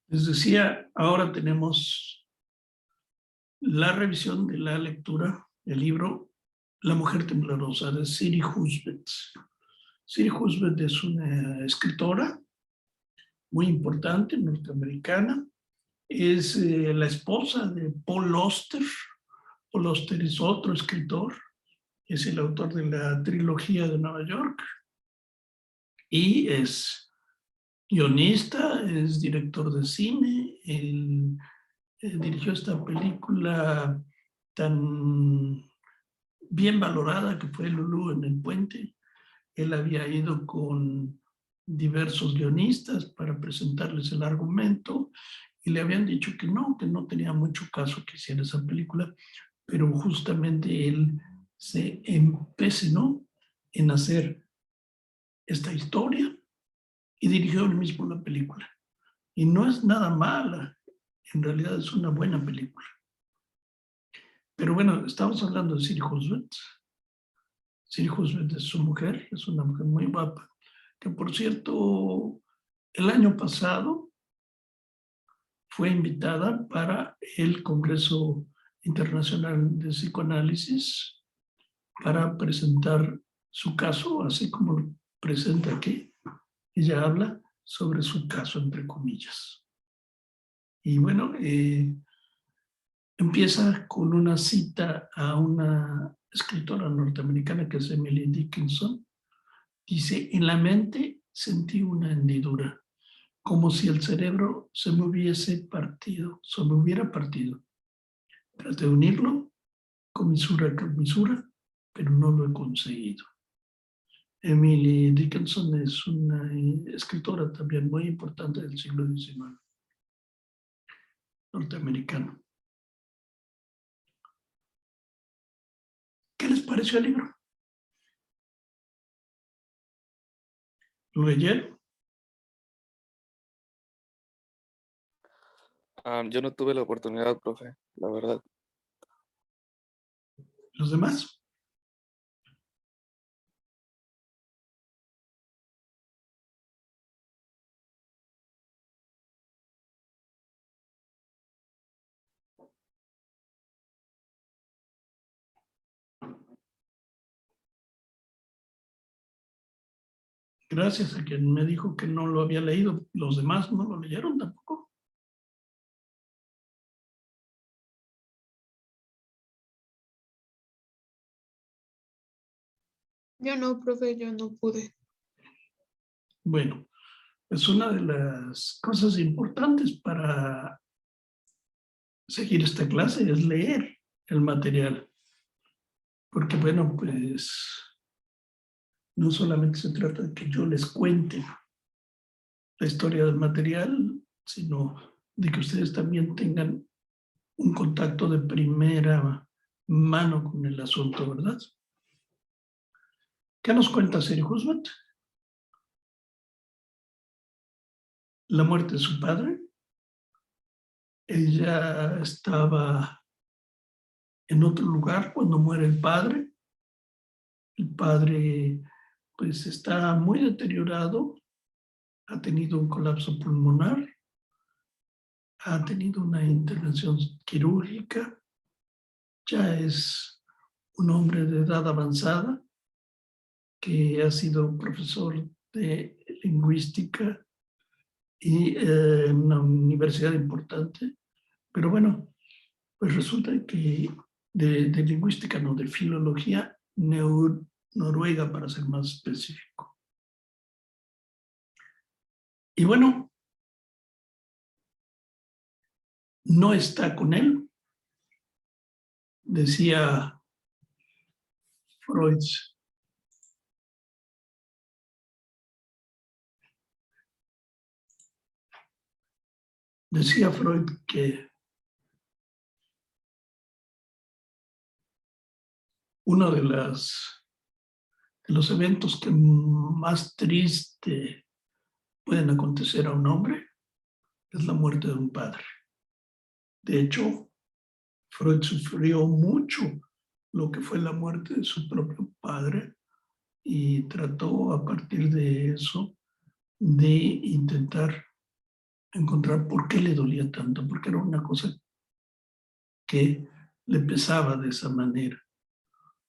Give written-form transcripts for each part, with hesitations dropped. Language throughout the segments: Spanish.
Les decía, ahora tenemos la revisión de la lectura del libro La mujer temblorosa de Siri Husband. Siri Husband es una escritora muy importante, norteamericana. Es la esposa de Paul Auster. Paul Auster es otro escritor, es el autor de la trilogía de Nueva York y es guionista, es director de cine. Él dirigió esta película tan bien valorada que fue Lulú en el puente. Él había ido con diversos guionistas para presentarles el argumento y le habían dicho que no tenía mucho caso que hiciera esa película, pero justamente él se empecinó en hacer esta historia y dirigió él mismo la película. Y no es nada mala, en realidad es una buena película. Pero bueno, estamos hablando de Siri Husband. Siri Husband es su mujer, es una mujer muy guapa, que por cierto, el año pasado fue invitada para el Congreso Internacional de Psicoanálisis para presentar su caso, así como lo presenta aquí. Ella habla sobre su caso, entre comillas. Y bueno, empieza con una cita a una escritora norteamericana que es Emily Dickinson. Dice, en la mente sentí una hendidura, como si el cerebro se me hubiera partido. Traté de unirlo, comisura a comisura, pero no lo he conseguido. Emily Dickinson es una escritora también muy importante del siglo XIX, norteamericano. ¿Qué les pareció el libro? ¿Lo leyeron? Yo no tuve la oportunidad, profe, la verdad. ¿Los demás? Gracias a quien me dijo que no lo había leído. ¿Los demás no lo leyeron tampoco? Yo no, profe, yo no pude. Bueno, es una de las cosas importantes para seguir esta clase, es leer el material. Porque bueno, pues no solamente se trata de que yo les cuente la historia del material, sino de que ustedes también tengan un contacto de primera mano con el asunto, ¿verdad? ¿Qué nos cuenta Siri Husband? La muerte de su padre. Ella estaba en otro lugar cuando muere el padre. El padre pues está muy deteriorado, ha tenido un colapso pulmonar, ha tenido una intervención quirúrgica, ya es un hombre de edad avanzada que ha sido profesor de lingüística y en una universidad importante, pero bueno, pues resulta que de lingüística, no, de filología noruega, para ser más específico. Y bueno, no está con él, decía Freud. Decía Freud que uno de los eventos que más triste pueden acontecer a un hombre es la muerte de un padre. De hecho, Freud sufrió mucho lo que fue la muerte de su propio padre y trató a partir de eso de intentar encontrar por qué le dolía tanto, porque era una cosa que le pesaba de esa manera.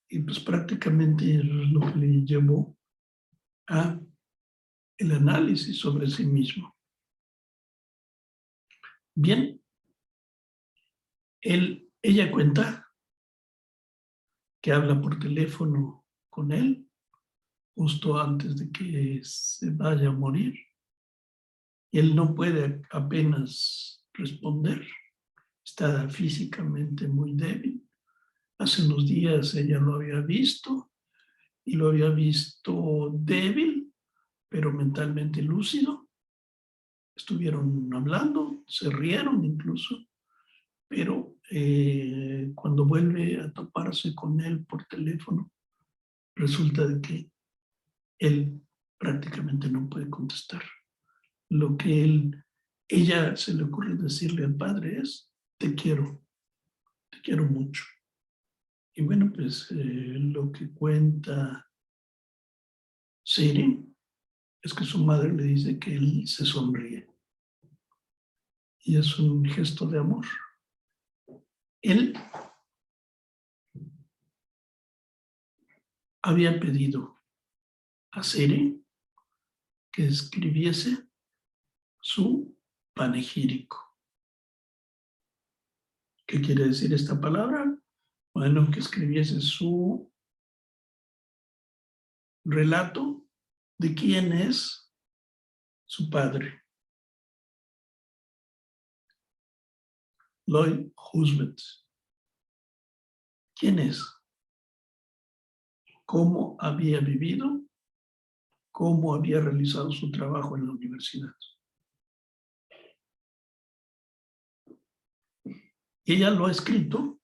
Y pues prácticamente es lo que le llevó a el análisis sobre sí mismo. Bien, ella cuenta que habla por teléfono con él justo antes de que se vaya a morir. Y él no puede apenas responder, está físicamente muy débil. Hace unos días ella lo había visto y lo había visto débil, pero mentalmente lúcido. Estuvieron hablando, se rieron incluso, pero cuando vuelve a toparse con él por teléfono, resulta de que él prácticamente no puede contestar. Lo que ella se le ocurre decirle al padre es, te quiero mucho. Y bueno, pues lo que cuenta Siri es que su madre le dice que él se sonríe. Y es un gesto de amor. Él había pedido a Siri que escribiese su panegírico. ¿Qué quiere decir esta palabra? Bueno, que escribiese su relato de quién es su padre. Lloyd Husband. ¿Quién es? ¿Cómo había vivido? ¿Cómo había realizado su trabajo en la universidad? Ella lo ha escrito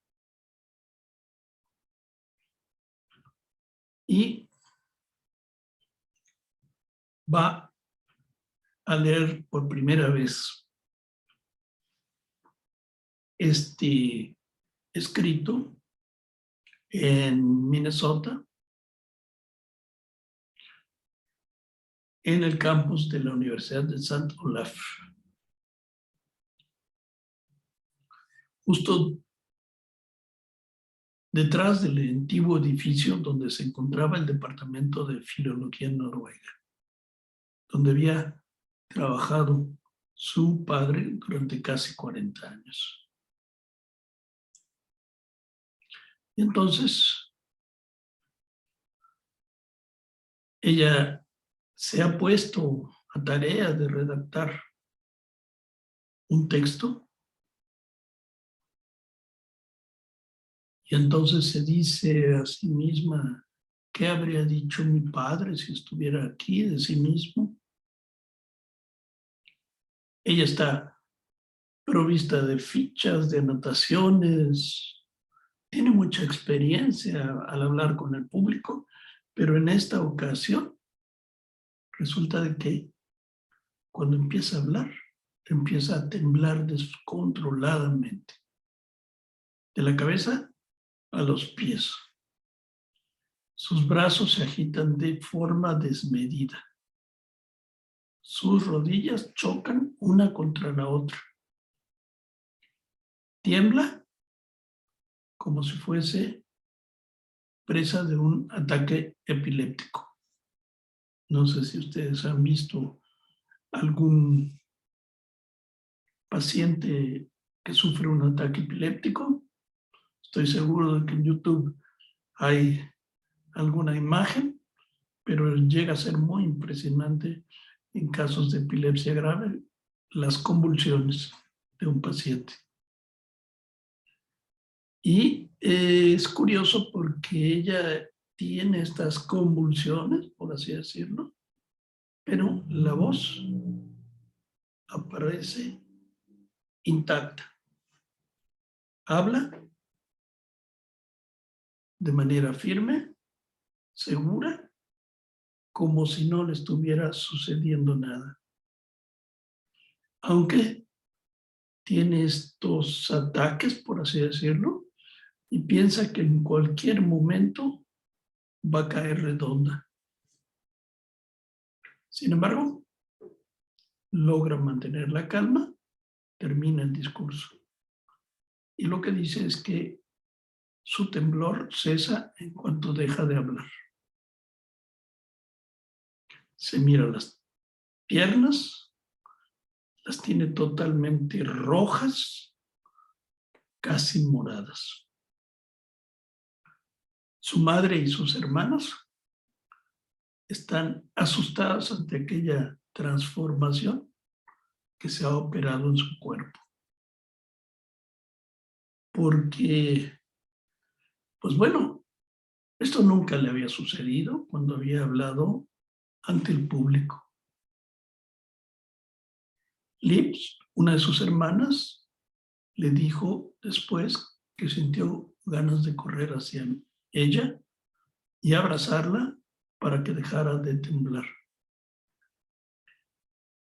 y va a leer por primera vez este escrito en Minnesota, en el campus de la Universidad de St. Olaf. Justo detrás del antiguo edificio donde se encontraba el Departamento de Filología Noruega, donde había trabajado su padre durante casi 40 años. Y entonces, ella se ha puesto a tarea de redactar un texto y entonces se dice a sí misma, ¿qué habría dicho mi padre si estuviera aquí de sí mismo? Ella está provista de fichas, de anotaciones, tiene mucha experiencia al hablar con el público, pero en esta ocasión resulta de que cuando empieza a hablar, empieza a temblar descontroladamente, de la cabeza a los pies. Sus brazos se agitan de forma desmedida. Sus rodillas chocan una contra la otra. Tiembla como si fuese presa de un ataque epiléptico. No sé si ustedes han visto algún paciente que sufre un ataque epiléptico. Estoy seguro de que en YouTube hay alguna imagen, pero llega a ser muy impresionante en casos de epilepsia grave las convulsiones de un paciente. Y es curioso porque ella tiene estas convulsiones, por así decirlo, pero la voz aparece intacta. Habla de manera firme, segura, como si no le estuviera sucediendo nada. Aunque tiene estos ataques, por así decirlo, y piensa que en cualquier momento va a caer redonda. Sin embargo, logra mantener la calma, termina el discurso. Y lo que dice es que su temblor cesa en cuanto deja de hablar. Se mira las piernas, las tiene totalmente rojas, casi moradas. Su madre y sus hermanos están asustados ante aquella transformación que se ha operado en su cuerpo. Porque, pues bueno, esto nunca le había sucedido cuando había hablado ante el público. Lips, una de sus hermanas, le dijo después que sintió ganas de correr hacia ella y abrazarla para que dejara de temblar.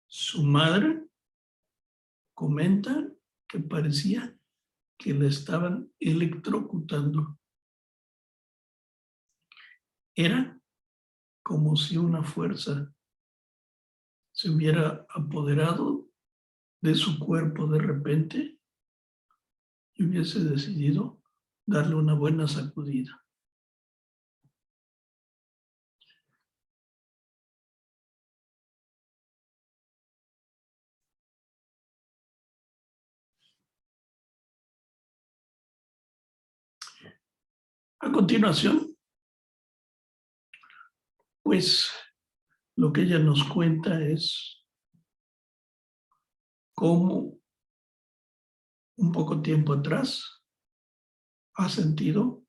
Su madre comenta que parecía que la estaban electrocutando. Era como si una fuerza se hubiera apoderado de su cuerpo de repente y hubiese decidido darle una buena sacudida. A continuación, pues lo que ella nos cuenta es cómo un poco tiempo atrás ha sentido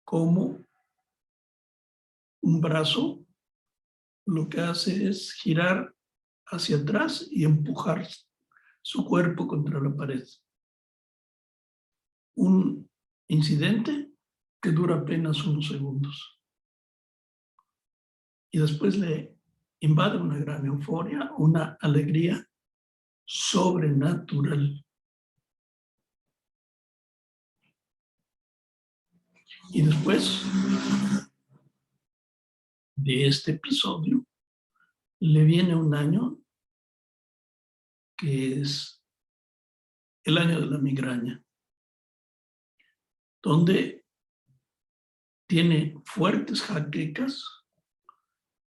cómo un brazo lo que hace es girar hacia atrás y empujar su cuerpo contra la pared. Un incidente que dura apenas unos segundos. Y después le invade una gran euforia, una alegría sobrenatural. Y después de este episodio, le viene un año que es el año de la migraña, donde tiene fuertes jaquecas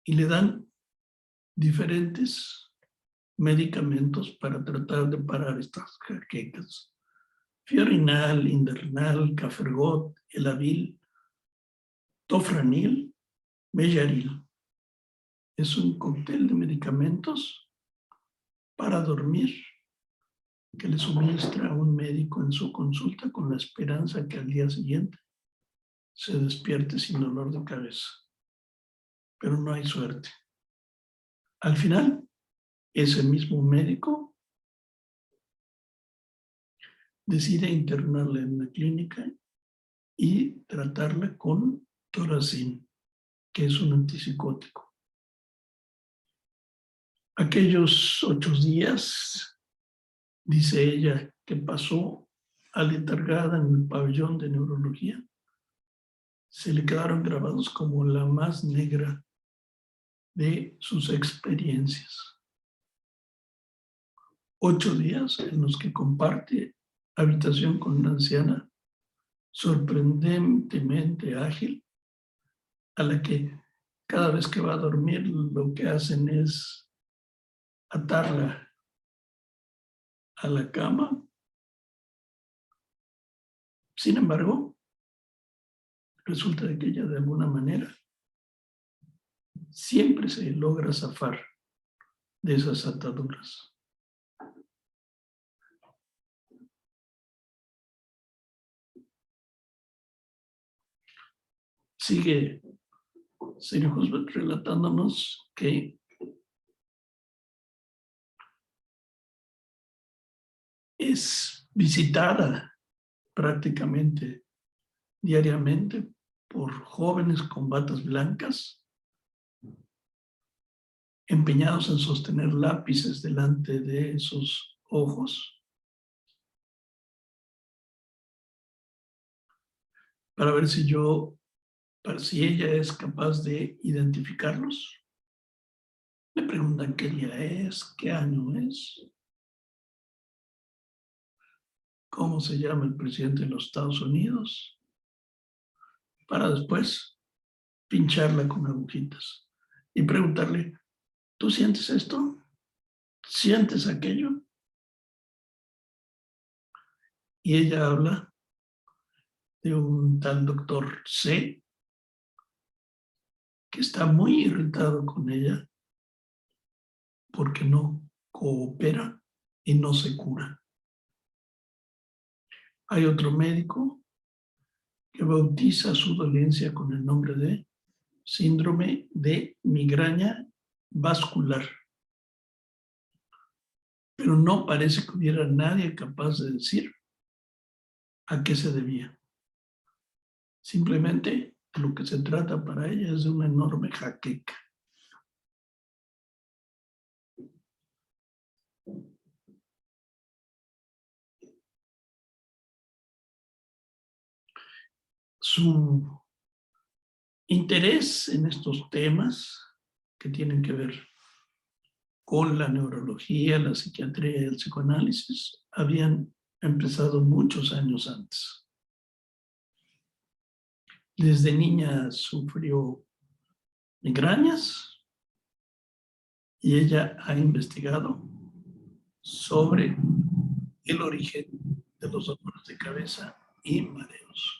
y le dan diferentes medicamentos para tratar de parar estas jaquecas. Fiorinal, Indernal, Cafergot, Elavil, Tofranil, Mellaril. Es un cóctel de medicamentos para dormir que le suministra un médico en su consulta con la esperanza que al día siguiente se despierte sin dolor de cabeza. Pero no hay suerte. Al final, ese mismo médico decide internarla en la clínica y tratarla con Toracin, que es un antipsicótico. Aquellos 8 días, dice ella, que pasó aletargada en el pabellón de neurología, se le quedaron grabados como la más negra de sus experiencias. 8 días en los que comparte habitación con una anciana sorprendentemente ágil, a la que cada vez que va a dormir lo que hacen es atarla a la cama. Sin embargo, resulta que ella de alguna manera siempre se logra zafar de esas ataduras. Sigue Sir Husband relatándonos que es visitada prácticamente diariamente por jóvenes con batas blancas, empeñados en sostener lápices delante de sus ojos, para ver si ella es capaz de identificarlos. Le preguntan qué día es, qué año es, cómo se llama el presidente de los Estados Unidos, para después pincharla con agujitas y preguntarle, ¿tú sientes esto? ¿Sientes aquello? Y ella habla de un tal doctor C que está muy irritado con ella porque no coopera y no se cura. Hay otro médico que bautiza su dolencia con el nombre de síndrome de migraña vascular, pero no parece que hubiera nadie capaz de decir a qué se debía. Simplemente lo que se trata para ella es de una enorme jaqueca. Su interés en estos temas que tienen que ver con la neurología, la psiquiatría y el psicoanálisis habían empezado muchos años antes. Desde niña sufrió migrañas y ella ha investigado sobre el origen de los dolores de cabeza y mareos.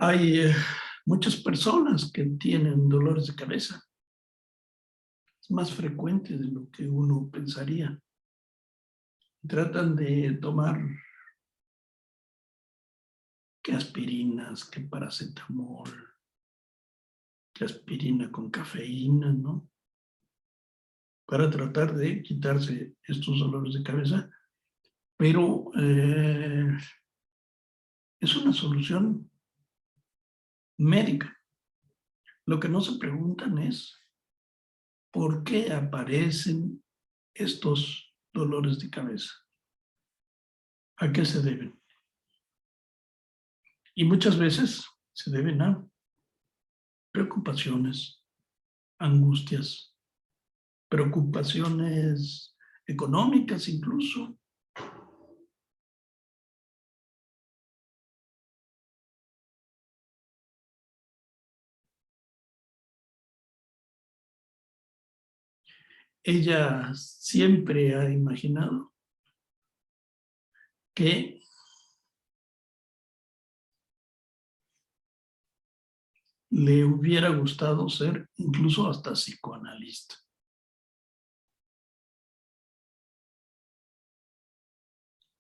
Hay muchas personas que tienen dolores de cabeza. Es más frecuente de lo que uno pensaría. Tratan de tomar que aspirinas, que paracetamol, que aspirina con cafeína, ¿no? Para tratar de quitarse estos dolores de cabeza, pero es una solución médica. Lo que no se preguntan es por qué aparecen estos dolores de cabeza, a qué se deben. Y muchas veces se deben a preocupaciones, angustias, preocupaciones económicas incluso. Ella siempre ha imaginado que le hubiera gustado ser incluso hasta psicoanalista.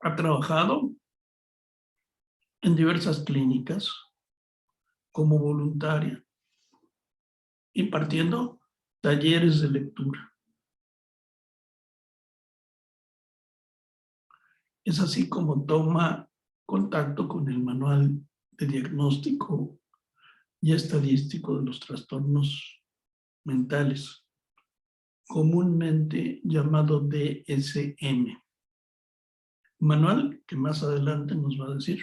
Ha trabajado en diversas clínicas como voluntaria, impartiendo talleres de lectura. Es así como toma contacto con el manual de diagnóstico y estadístico de los trastornos mentales, comúnmente llamado DSM. Manual que más adelante nos va a decir.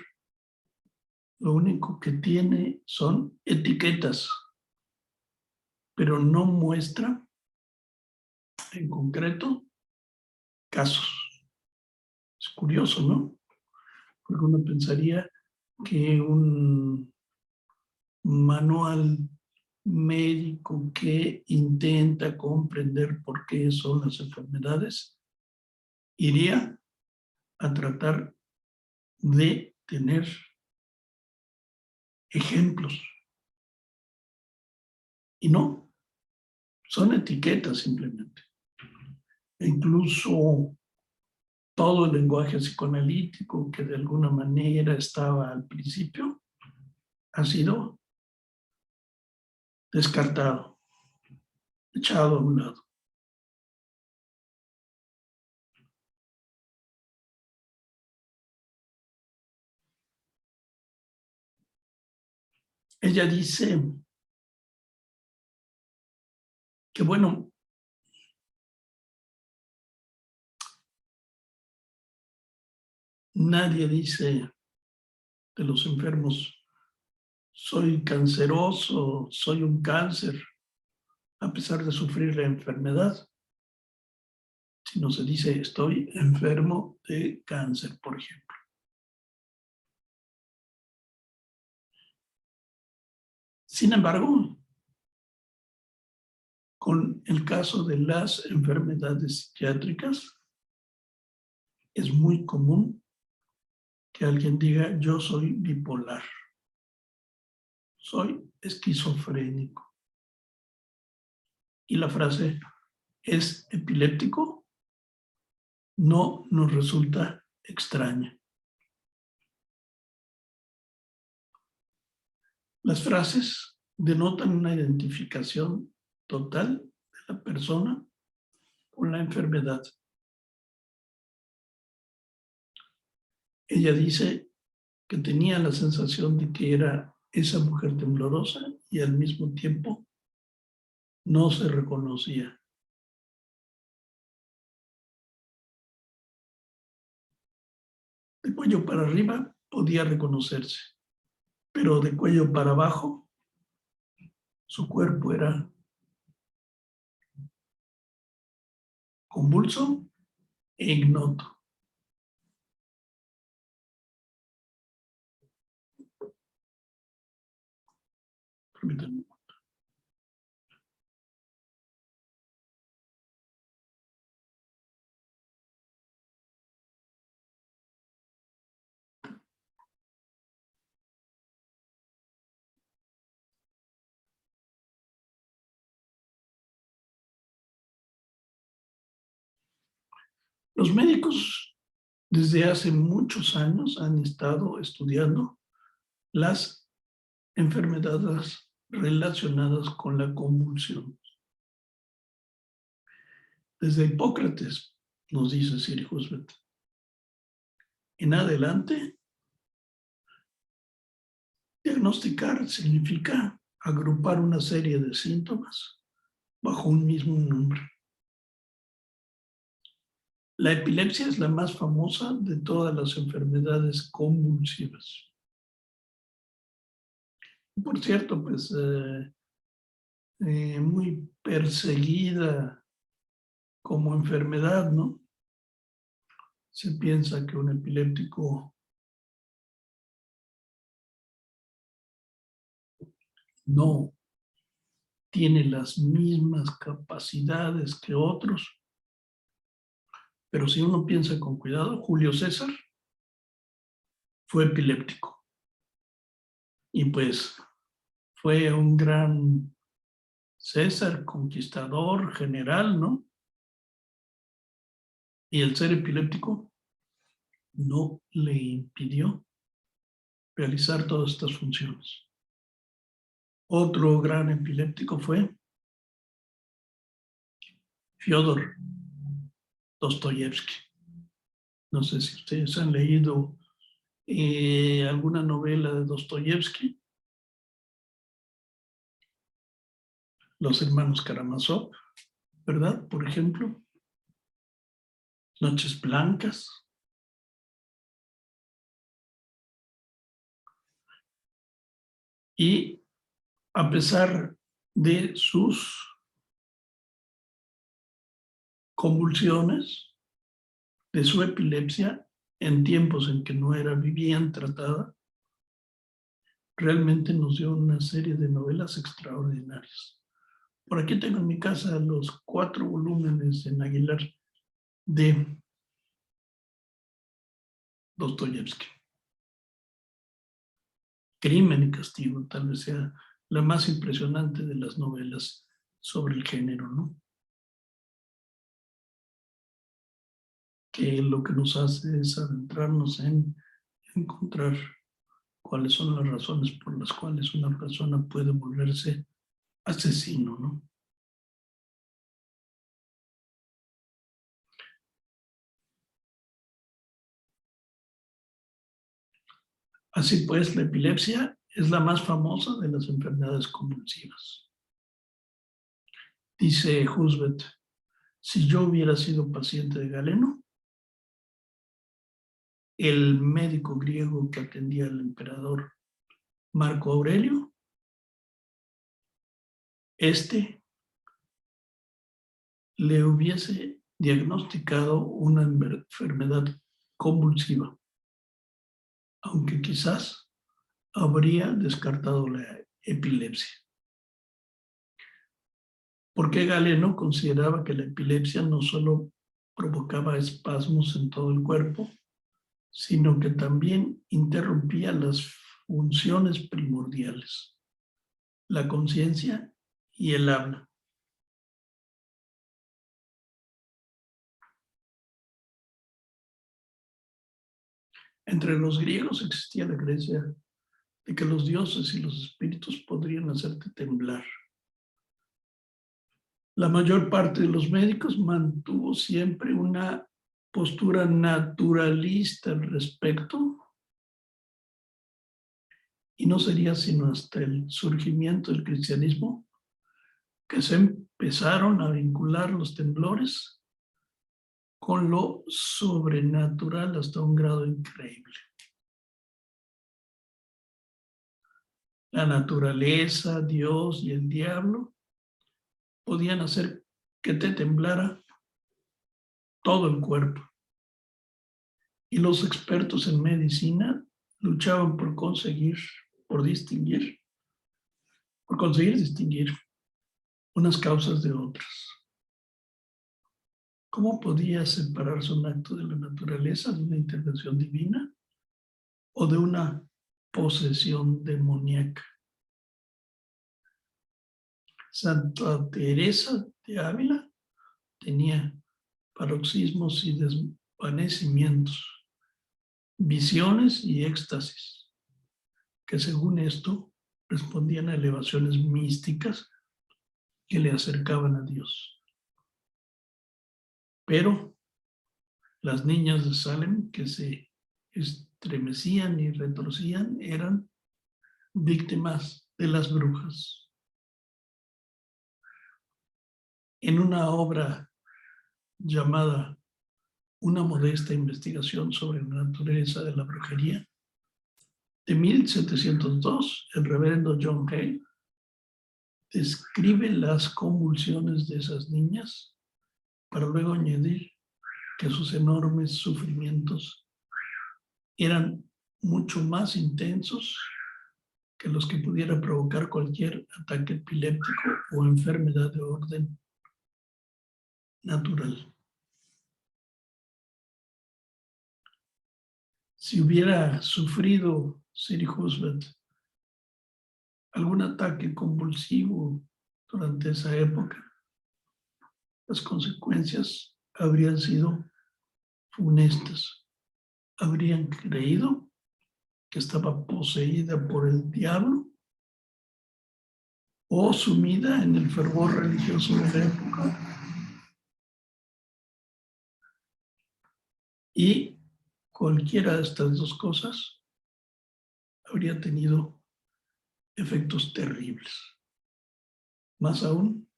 Lo único que tiene son etiquetas, pero no muestra en concreto casos. Es curioso, ¿no? Porque uno pensaría que un manual médico que intenta comprender por qué son las enfermedades iría a tratar de tener ejemplos. Y no, son etiquetas simplemente. E incluso todo el lenguaje psicoanalítico que de alguna manera estaba al principio ha sido descartado, echado a un lado. Ella dice que, bueno, Nadie dice de los enfermos, soy canceroso, soy un cáncer, a pesar de sufrir la enfermedad, sino se dice, estoy enfermo de cáncer, por ejemplo. Sin embargo, con el caso de las enfermedades psiquiátricas, es muy común que alguien diga, yo soy bipolar, soy esquizofrénico. Y la frase, ¿es epiléptico? No nos resulta extraña. Las frases denotan una identificación total de la persona con la enfermedad. Ella dice que tenía la sensación de que era esa mujer temblorosa y al mismo tiempo no se reconocía. De cuello para arriba podía reconocerse, pero de cuello para abajo su cuerpo era convulso e ignoto. Permítanme. Los médicos desde hace muchos años han estado estudiando las enfermedades relacionadas con la convulsión. Desde Hipócrates, nos dice Siri Husband, en adelante, diagnosticar significa agrupar una serie de síntomas bajo un mismo nombre. La epilepsia es la más famosa de todas las enfermedades convulsivas. Por cierto, pues muy perseguida como enfermedad, ¿no? Se piensa que un epiléptico no tiene las mismas capacidades que otros, pero si uno piensa con cuidado, Julio César fue epiléptico y pues fue un gran César, conquistador, general, ¿no? Y el ser epiléptico no le impidió realizar todas estas funciones. Otro gran epiléptico fue Fyodor Dostoyevsky. No sé si ustedes han leído alguna novela de Dostoyevsky. Los hermanos Karamazov, ¿verdad? Por ejemplo, Noches Blancas. Y a pesar de sus convulsiones, de su epilepsia, en tiempos en que no era bien tratada, realmente nos dio una serie de novelas extraordinarias. Por aquí tengo en mi casa los 4 volúmenes en Aguilar de Dostoyevsky. Crimen y Castigo, tal vez sea la más impresionante de las novelas sobre el género, ¿no? Que lo que nos hace es adentrarnos en encontrar cuáles son las razones por las cuales una persona puede volverse asesino, ¿no? Así pues, la epilepsia es la más famosa de las enfermedades convulsivas. Dice Husband, si yo hubiera sido paciente de Galeno, el médico griego que atendía al emperador Marco Aurelio, le hubiese diagnosticado una enfermedad convulsiva, aunque quizás habría descartado la epilepsia. Porque Galeno consideraba que la epilepsia no solo provocaba espasmos en todo el cuerpo, sino que también interrumpía las funciones primordiales, la conciencia y el habla. Entre los griegos existía la creencia de que los dioses y los espíritus podrían hacerte temblar. La mayor parte de los médicos mantuvo siempre una postura naturalista al respecto, y no sería sino hasta el surgimiento del cristianismo que se empezaron a vincular los temblores con lo sobrenatural hasta un grado increíble. La naturaleza, Dios y el diablo podían hacer que te temblara todo el cuerpo. Y los expertos en medicina luchaban por conseguir distinguir unas causas de otras. ¿Cómo podía separarse un acto de la naturaleza de una intervención divina o de una posesión demoníaca? Santa Teresa de Ávila tenía paroxismos y desvanecimientos, visiones y éxtasis, que según esto respondían a elevaciones místicas que le acercaban a Dios. Pero las niñas de Salem que se estremecían y retorcían eran víctimas de las brujas. En una obra llamada Una modesta investigación sobre la naturaleza de la brujería, de 1702, el reverendo John Hay describe las convulsiones de esas niñas para luego añadir que sus enormes sufrimientos eran mucho más intensos que los que pudiera provocar cualquier ataque epiléptico o enfermedad de orden natural. Si hubiera sufrido Sadie Husband algún ataque convulsivo durante esa época, las consecuencias habrían sido funestas. Habrían creído que estaba poseída por el diablo o sumida en el fervor religioso de la época. Y cualquiera de estas dos cosas habría tenido efectos terribles. Más aún,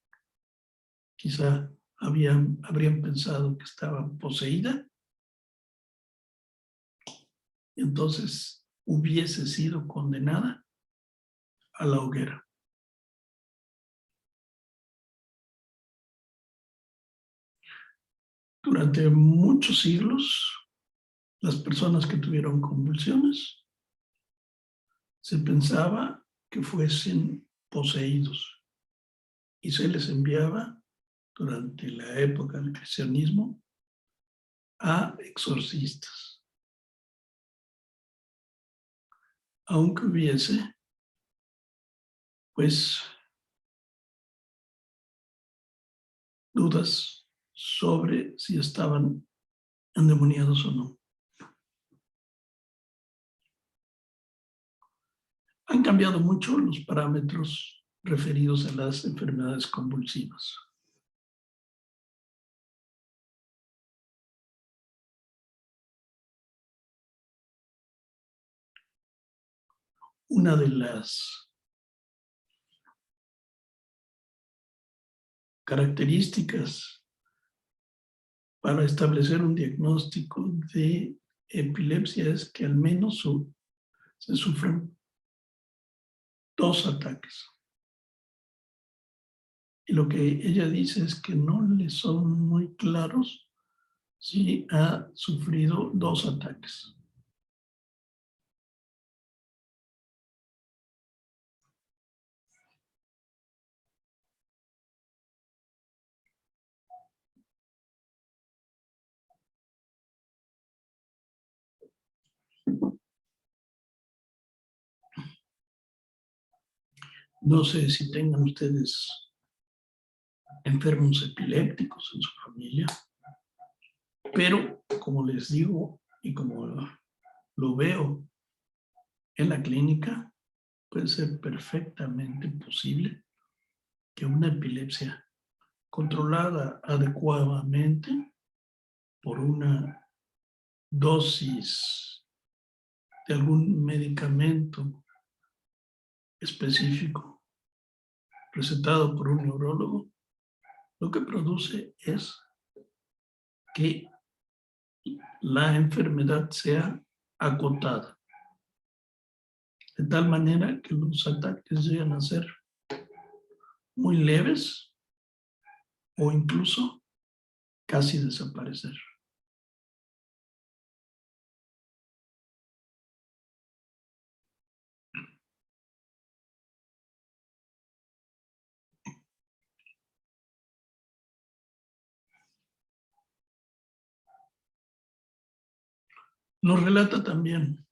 quizá habrían pensado que estaba poseída, y entonces hubiese sido condenada a la hoguera. Durante muchos siglos, las personas que tuvieron convulsiones se pensaba que fuesen poseídos y se les enviaba durante la época del cristianismo a exorcistas. Aunque hubiese, pues, dudas sobre si estaban endemoniados o no. Han cambiado mucho los parámetros referidos a las enfermedades convulsivas. Una de las características para establecer un diagnóstico de epilepsia es que al menos se sufren 2 ataques. Y lo que ella dice es que no le son muy claros si ha sufrido 2 ataques. No sé si tengan ustedes enfermos epilépticos en su familia, pero como les digo y como lo veo en la clínica, puede ser perfectamente posible que una epilepsia controlada adecuadamente por una dosis de algún medicamento específico recetado por un neurólogo, lo que produce es que la enfermedad sea acotada, de tal manera que los ataques llegan a ser muy leves o incluso casi desaparecer. Nos relata también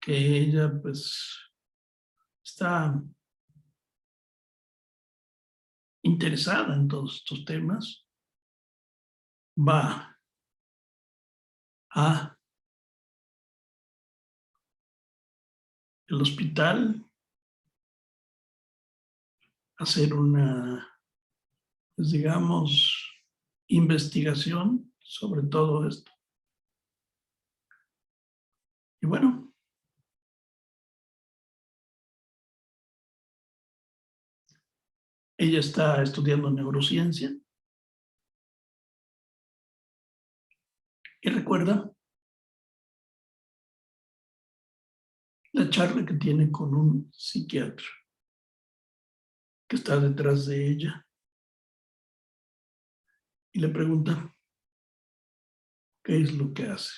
que ella pues está interesada en todos estos temas, va a el hospital a hacer una, pues digamos, investigación sobre todo esto. Y bueno, ella está estudiando neurociencia y recuerda la charla que tiene con un psiquiatra que está detrás de ella y le pregunta qué es lo que hace.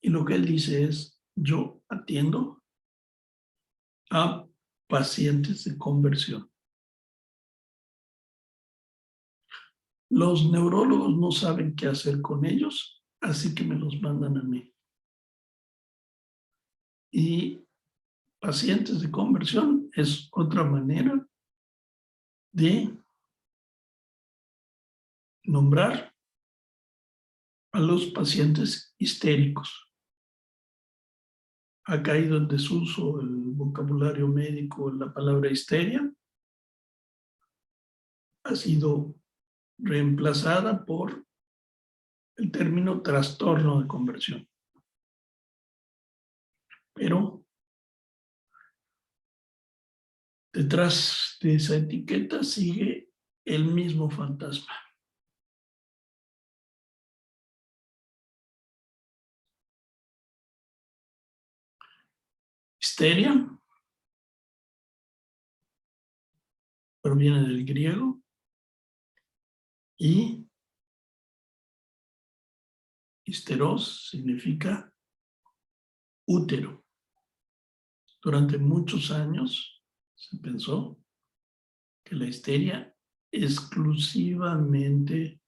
Y lo que él dice es, yo atiendo a pacientes de conversión. Los neurólogos no saben qué hacer con ellos, así que me los mandan a mí. Y pacientes de conversión es otra manera de nombrar a los pacientes histéricos. Ha caído en desuso el vocabulario médico la palabra histeria. Ha sido reemplazada por el término trastorno de conversión. Pero detrás de esa etiqueta sigue el mismo fantasma. Histeria proviene del griego y histeros significa útero. Durante muchos años se pensó que la histeria exclusivamente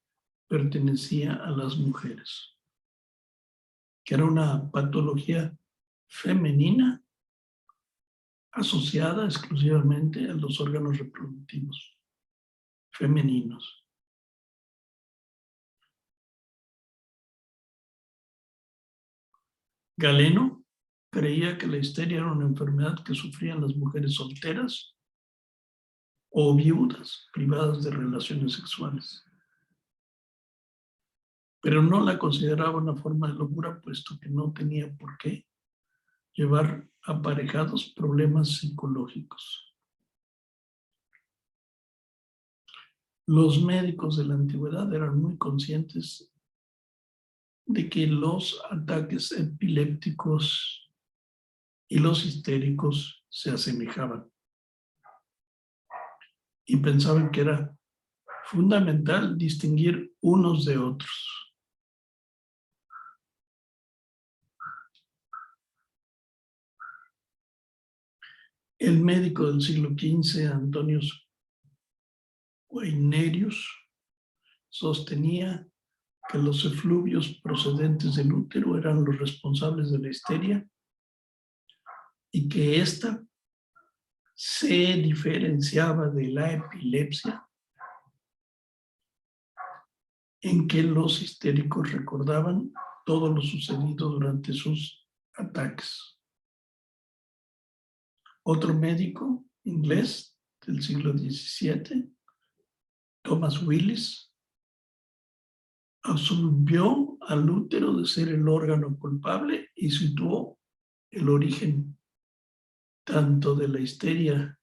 pertenecía a las mujeres, que era una patología femenina asociada exclusivamente a los órganos reproductivos femeninos. Galeno creía que la histeria era una enfermedad que sufrían las mujeres solteras o viudas privadas de relaciones sexuales. Pero no la consideraba una forma de locura, puesto que no tenía por qué llevar aparejados problemas psicológicos. Los médicos de la antigüedad eran muy conscientes de que los ataques epilépticos y los histéricos se asemejaban y pensaban que era fundamental distinguir unos de otros. El médico del siglo XV, Antonius Guainerius, sostenía que los efluvios procedentes del útero eran los responsables de la histeria y que ésta se diferenciaba de la epilepsia en que los histéricos recordaban todo lo sucedido durante sus ataques. Otro médico inglés del siglo XVII, Thomas Willis, absolvió al útero de ser el órgano culpable y situó el origen tanto de la histeria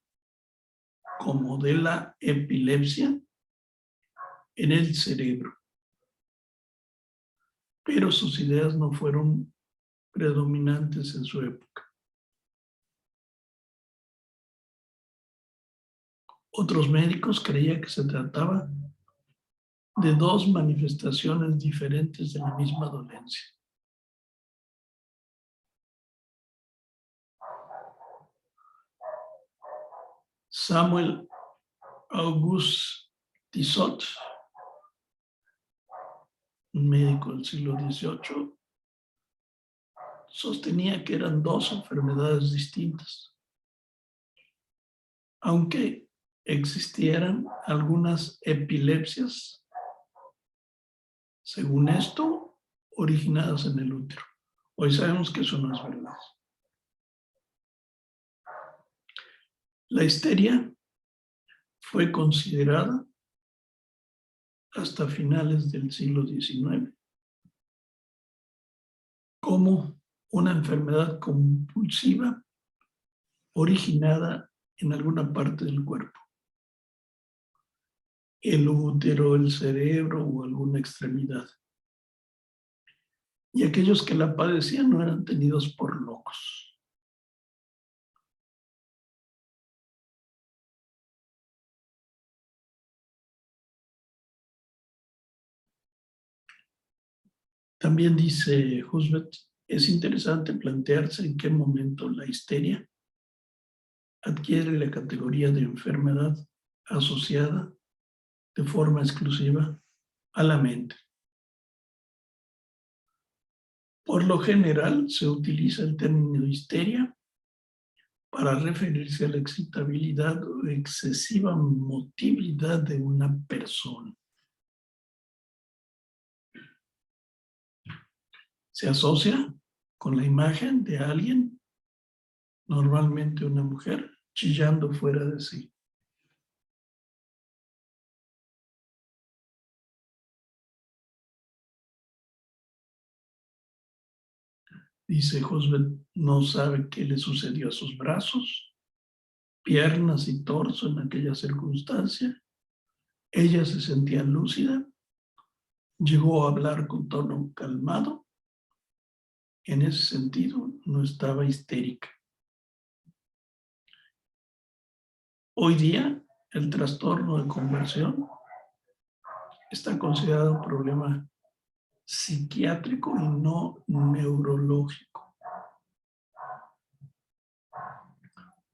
como de la epilepsia en el cerebro. Pero sus ideas no fueron predominantes en su época. Otros médicos creían que se trataba de dos manifestaciones diferentes de la misma dolencia. Samuel Auguste Tissot, un médico del siglo XVIII, sostenía que eran dos enfermedades distintas, aunque existieran algunas epilepsias, según esto, originadas en el útero. Hoy sabemos que eso no es verdad. La histeria fue considerada hasta finales del siglo XIX como una enfermedad compulsiva originada en alguna parte del cuerpo, el útero, el cerebro o alguna extremidad. Y aquellos que la padecían no eran tenidos por locos. También dice Husvet, es interesante plantearse en qué momento la histeria adquiere la categoría de enfermedad asociada de forma exclusiva a la mente. Por lo general se utiliza el término histeria para referirse a la excitabilidad o excesiva motividad de una persona. Se asocia con la imagen de alguien, normalmente una mujer, chillando fuera de sí. Dice Husvet, no sabe qué le sucedió a sus brazos, piernas y torso en aquella circunstancia. Ella se sentía lúcida, llegó a hablar con tono calmado. En ese sentido, no estaba histérica. Hoy día, el trastorno de conversión está considerado un problema psiquiátrico y no neurológico.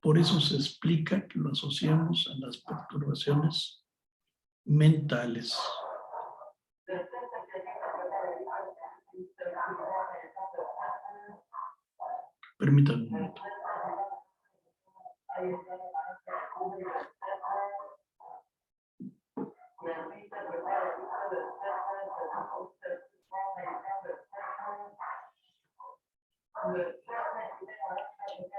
Por eso se explica que lo asociamos a las perturbaciones mentales. Permítanme un momento.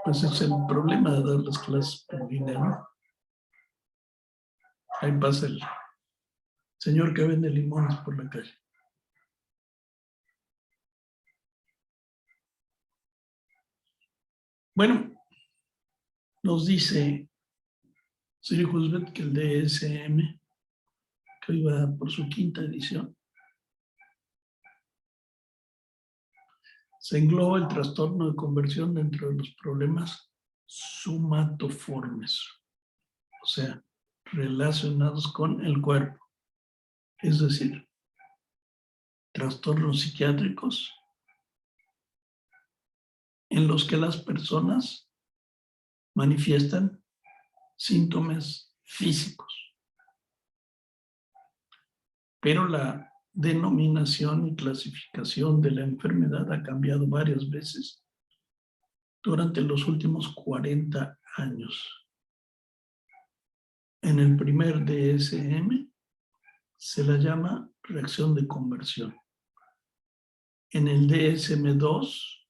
Pues es el problema de dar las clases por línea, ¿no? Ahí pasa el señor que vende limones por la calle. Bueno, nos dice Siri Husvet que el DSM que hoy va por su 5ª edición. Se engloba el trastorno de conversión dentro de los problemas somatoformes, o sea, relacionados con el cuerpo, es decir, trastornos psiquiátricos en los que las personas manifiestan síntomas físicos. Pero la denominación y clasificación de la enfermedad ha cambiado varias veces durante los últimos 40 años. En el primer DSM se la llama reacción de conversión. En el DSM-2,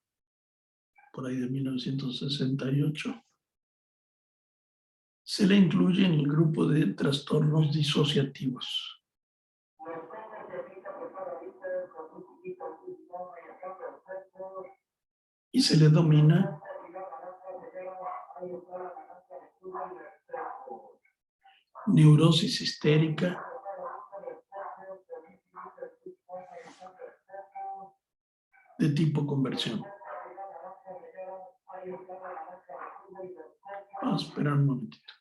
por ahí de 1968, se le incluye en el grupo de trastornos disociativos. Y se le denomina neurosis histérica, de tipo conversión. Vamos a esperar un momentito.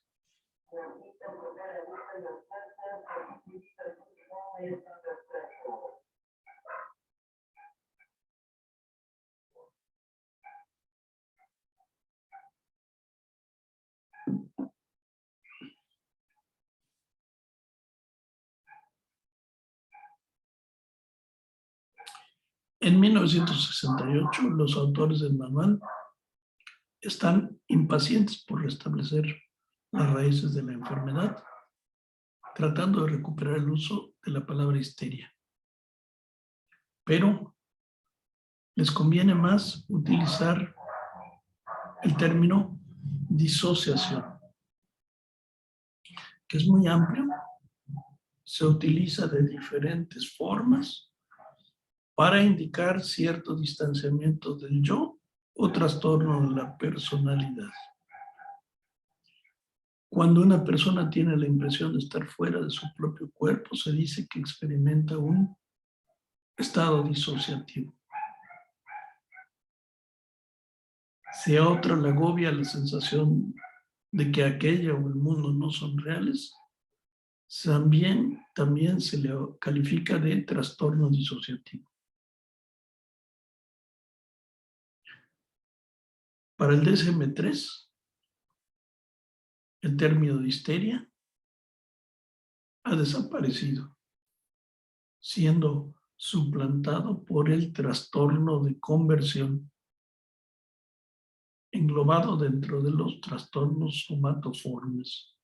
En 1968, los autores del manual están impacientes por restablecer las raíces de la enfermedad, tratando de recuperar el uso de la palabra histeria. Pero les conviene más utilizar el término disociación, que es muy amplio, se utiliza de diferentes formas para indicar cierto distanciamiento del yo o trastorno de la personalidad. Cuando una persona tiene la impresión de estar fuera de su propio cuerpo, se dice que experimenta un estado disociativo. Si a otro le agobia la sensación de que aquella o el mundo no son reales, también se le califica de trastorno disociativo. Para el DSM-3, el término de histeria ha desaparecido, siendo suplantado por el trastorno de conversión, englobado dentro de los trastornos somatoformes.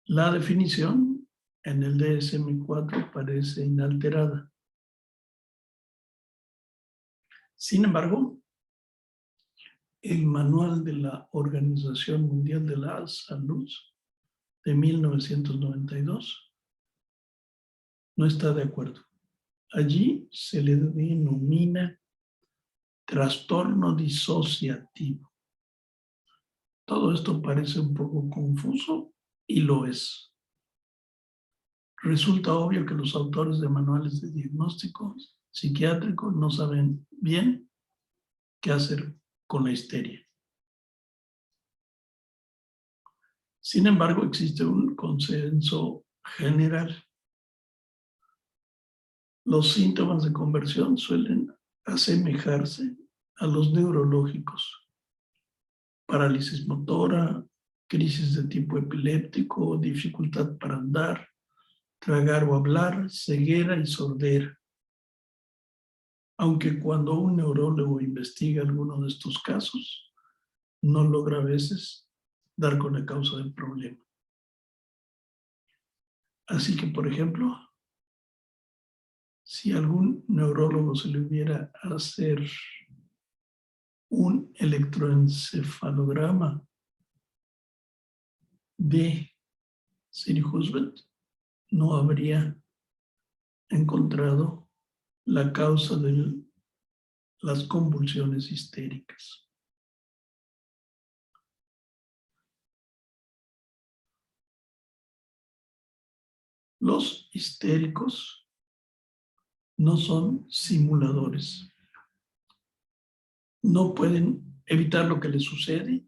La definición en el DSM-4 parece inalterada. Sin embargo, el Manual de la Organización Mundial de la Salud de 1992 no está de acuerdo. Allí se le denomina trastorno disociativo. Todo esto parece un poco confuso y lo es. Resulta obvio que los autores de manuales de diagnóstico psiquiátrico no saben bien qué hacer con la histeria. Sin embargo, existe un consenso general. Los síntomas de conversión suelen asemejarse a los neurológicos: parálisis motora, crisis de tipo epiléptico, dificultad para andar, tragar o hablar, ceguera y sordera. Aunque cuando un neurólogo investiga alguno de estos casos, no logra a veces dar con la causa del problema. Así que, por ejemplo, si algún neurólogo se le hubiera a hacer un electroencefalograma de Siri Husband, no habría encontrado la causa de las convulsiones histéricas. Los histéricos no son simuladores. No pueden evitar lo que les sucede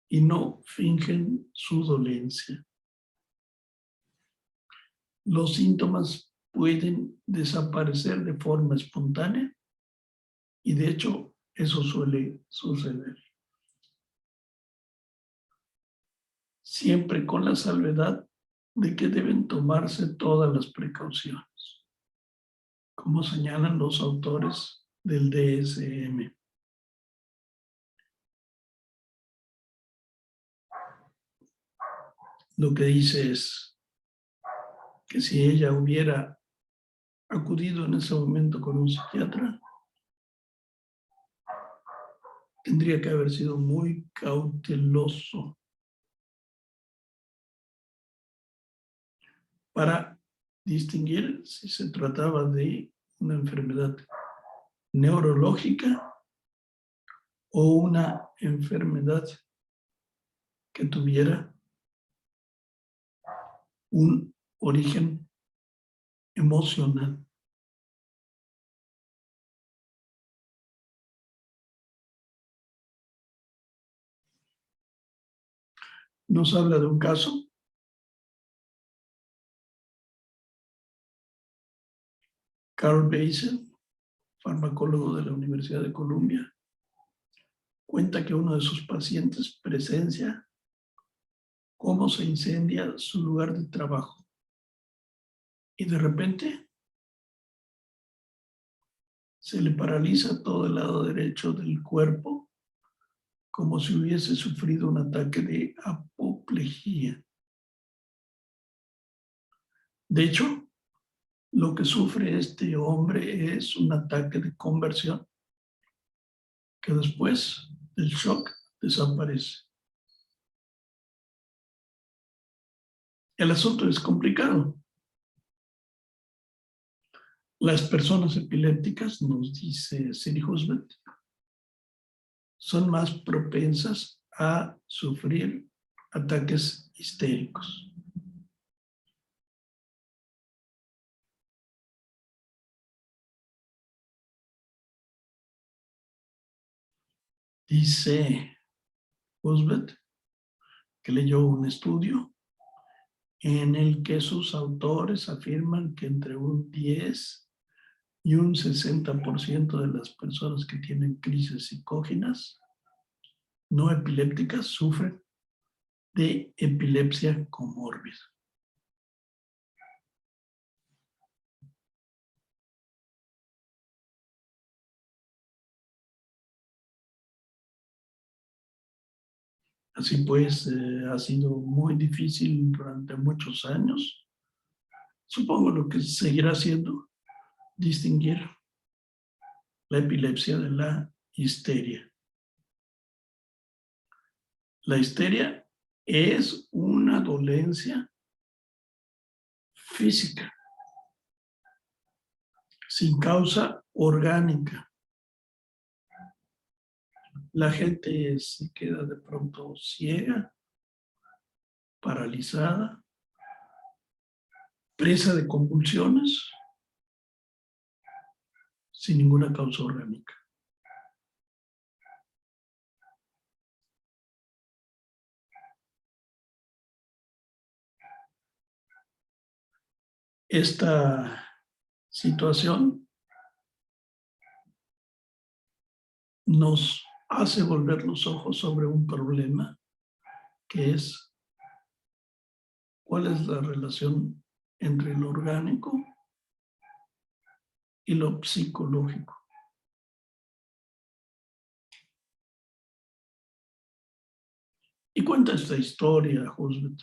y no fingen su dolencia. Los síntomas pueden desaparecer de forma espontánea y de hecho eso suele suceder. Siempre con la salvedad de que deben tomarse todas las precauciones, como señalan los autores del DSM. Lo que dice es que si ella hubiera acudido en ese momento con un psiquiatra, tendría que haber sido muy cauteloso para distinguir si se trataba de una enfermedad neurológica o una enfermedad que tuviera un origen emocional. Nos habla de un caso Carl Basel, farmacólogo de la Universidad de Columbia, cuenta que uno de sus pacientes presencia cómo se incendia su lugar de trabajo. Y de repente se le paraliza todo el lado derecho del cuerpo como si hubiese sufrido un ataque de apoplejía. De hecho, lo que sufre este hombre es un ataque de conversión que después del shock desaparece. El asunto es complicado. Las personas epilépticas, nos dice Siri Husband, son más propensas a sufrir ataques histéricos. Dice Husband que leyó un estudio en el que sus autores afirman que entre un 10 y un 60% de las personas que tienen crisis psicógenas no epilépticas sufren de epilepsia comórbida. Así pues, ha sido muy difícil durante muchos años. Supongo lo que seguirá siendo distinguir la epilepsia de la histeria. La histeria es una dolencia física, sin causa orgánica. La gente se queda de pronto ciega, paralizada, presa de convulsiones, sin ninguna causa orgánica. Esta situación nos hace volver los ojos sobre un problema que es cuál es la relación entre lo orgánico y lo psicológico. Y cuenta esta historia, Husband.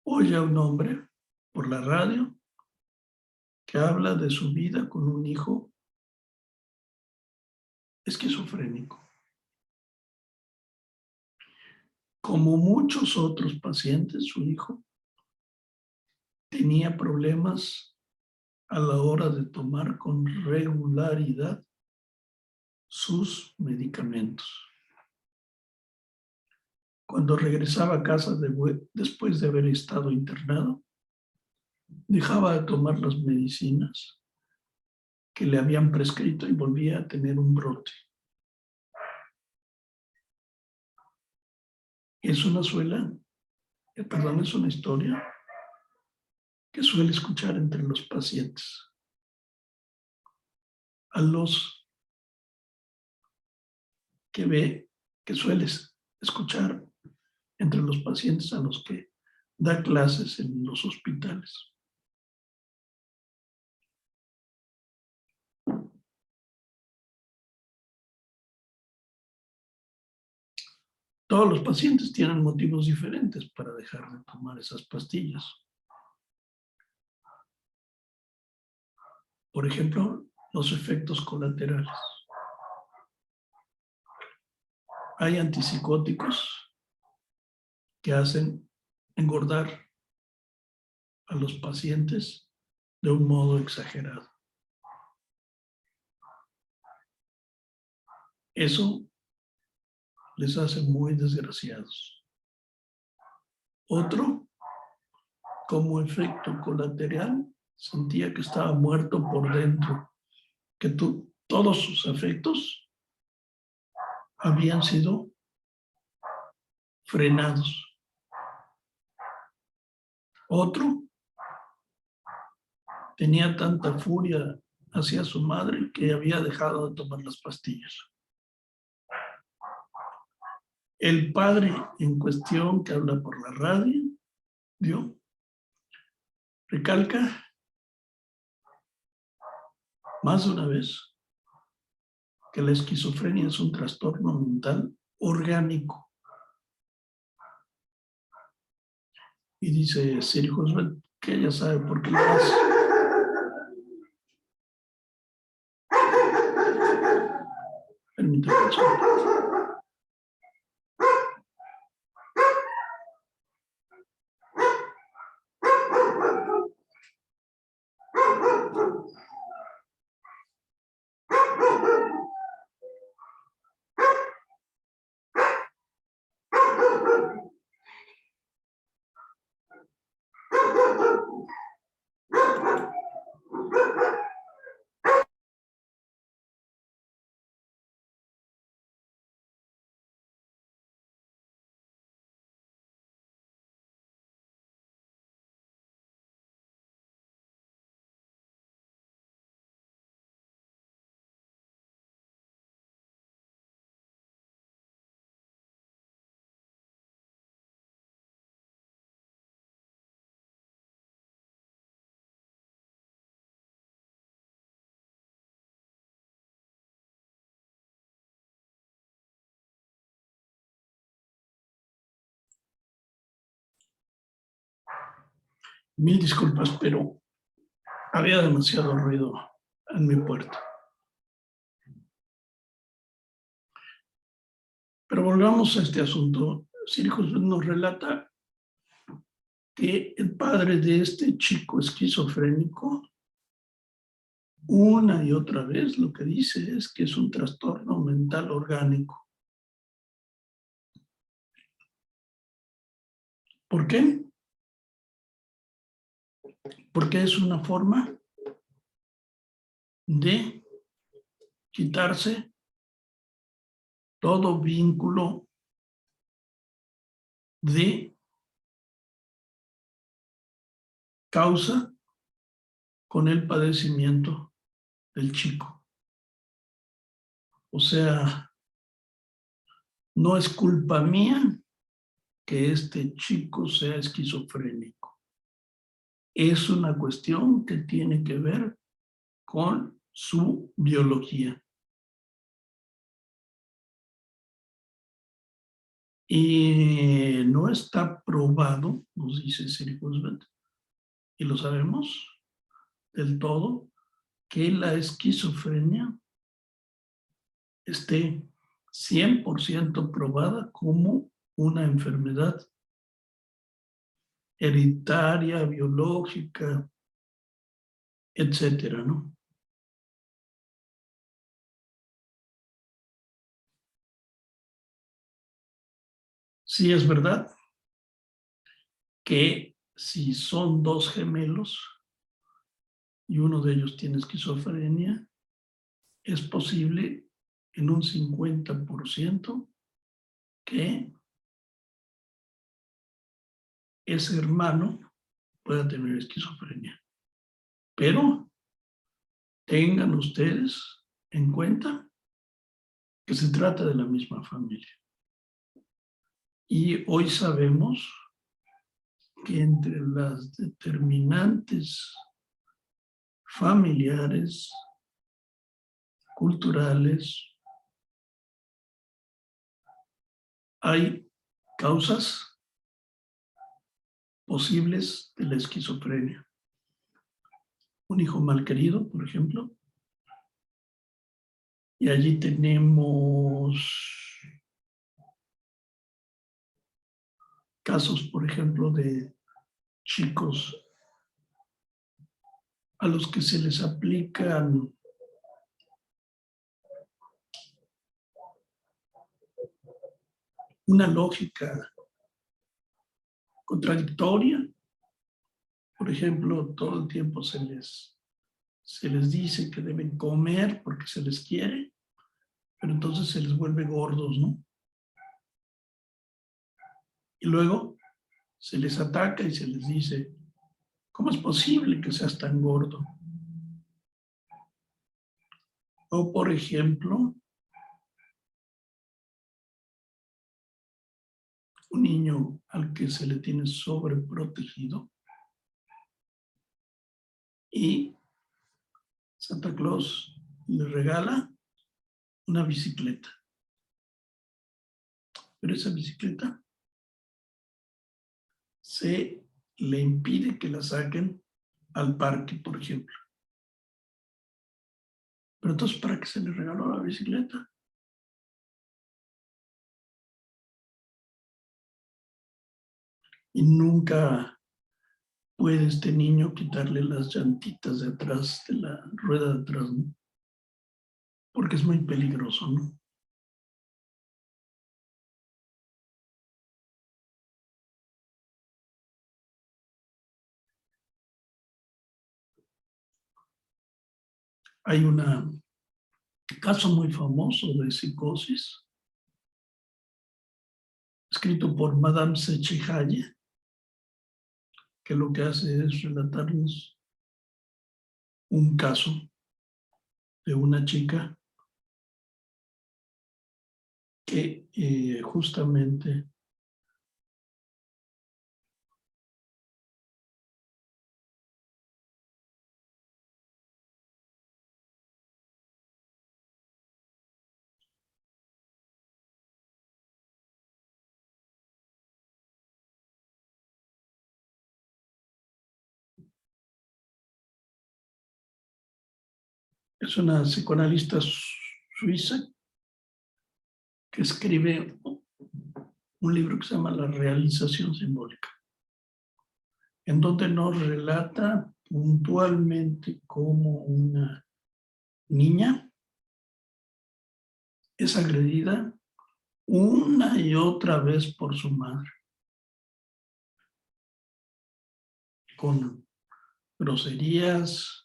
Oye a un hombre por la radio que habla de su vida con un hijo esquizofrénico. Como muchos otros pacientes, su hijo tenía problemas a la hora de tomar con regularidad sus medicamentos. cuando regresaba a casa después de haber estado internado, dejaba de tomar las medicinas que le habían prescrito y volvía a tener un brote. Es una historia que suele escuchar entre los pacientes. A los que sueles escuchar entre los pacientes a los que da clases en los hospitales. Todos los pacientes tienen motivos diferentes para dejar de tomar esas pastillas. Por ejemplo, los efectos colaterales. Hay antipsicóticos que hacen engordar a los pacientes de un modo exagerado. Eso les hace muy desgraciados. Otro, como efecto colateral, sentía que estaba muerto por dentro, que todos sus afectos habían sido frenados. Otro tenía tanta furia hacia su madre que había dejado de tomar las pastillas. El padre en cuestión que habla por la radio, recalca más de una vez que la esquizofrenia es un trastorno mental orgánico. Y dice Siri Husband que ella sabe por qué lo hace. Permítame un segundo. Mil disculpas, pero había demasiado ruido en mi puerta. Pero volvamos a este asunto. Siri Husband nos relata que el padre de este chico esquizofrénico, una y otra vez lo que dice es que es un trastorno mental orgánico. ¿Por qué? Porque es una forma de quitarse todo vínculo de causa con el padecimiento del chico. O sea, no es culpa mía que este chico sea esquizofrénico. Es una cuestión que tiene que ver con su biología. Y no está probado, nos dice Siri Husband, y lo sabemos del todo, que la esquizofrenia esté 100% probada como una enfermedad hereditaria, biológica, etcétera, ¿no? Sí es verdad que si son dos gemelos y uno de ellos tiene esquizofrenia, es posible en un 50% que ese hermano pueda tener esquizofrenia. Pero tengan ustedes en cuenta que se trata de la misma familia. Y hoy sabemos que entre las determinantes familiares, culturales, hay causas posibles de la esquizofrenia. Un hijo mal querido, por ejemplo, y allí tenemos casos, por ejemplo, de chicos a los que se les aplican una lógica contradictoria. Por ejemplo, todo el tiempo se les dice que deben comer porque se les quiere, pero entonces se les vuelve gordos, ¿no? Y luego se les ataca y se les dice, ¿cómo es posible que seas tan gordo? O, por ejemplo, un niño al que se le tiene sobreprotegido y Santa Claus le regala una bicicleta. Pero esa bicicleta se le impide que la saquen al parque, por ejemplo. Pero entonces, ¿para qué se le regaló la bicicleta? Y nunca puede este niño quitarle las llantitas de atrás, de la rueda de atrás, ¿no? Porque es muy peligroso, ¿no? Hay un caso muy famoso de psicosis, escrito por Madame Sechihaye, que lo que hace es relatarnos un caso de una chica que justamente es una psicoanalista suiza que escribe un libro que se llama La realización simbólica, en donde nos relata puntualmente cómo una niña es agredida una y otra vez por su madre, con groserías,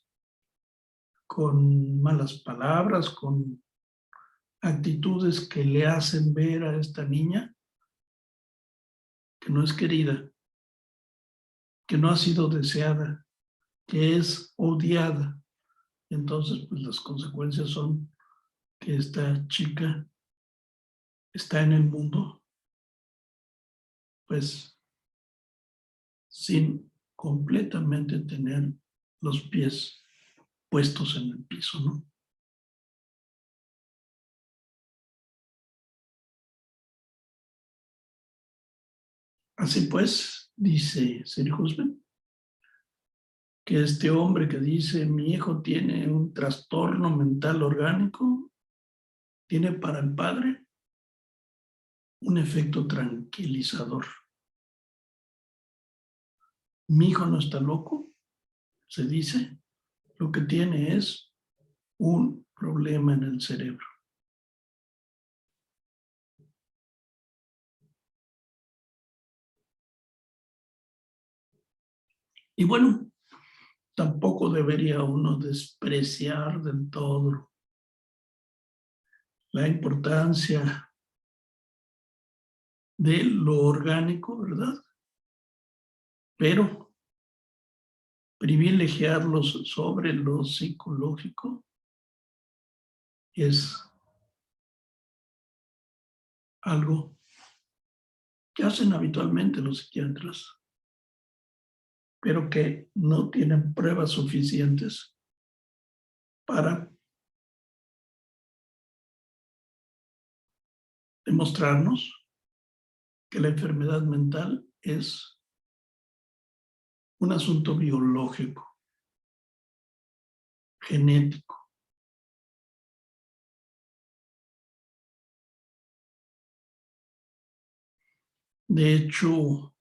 con malas palabras, con actitudes que le hacen ver a esta niña que no es querida, que no ha sido deseada, que es odiada. Entonces, pues las consecuencias son que esta chica está en el mundo, pues, sin completamente tener los pies puestos en el piso, ¿no? Así pues, dice Sir Husband, que este hombre que dice, mi hijo tiene un trastorno mental orgánico, tiene para el padre un efecto tranquilizador. Mi hijo no está loco, se dice, lo que tiene es un problema en el cerebro. Y bueno, tampoco debería uno despreciar del todo la importancia de lo orgánico, ¿verdad? Pero privilegiarlos sobre lo psicológico es algo que hacen habitualmente los psiquiatras, pero que no tienen pruebas suficientes para demostrarnos que la enfermedad mental es un asunto biológico, genético. De hecho,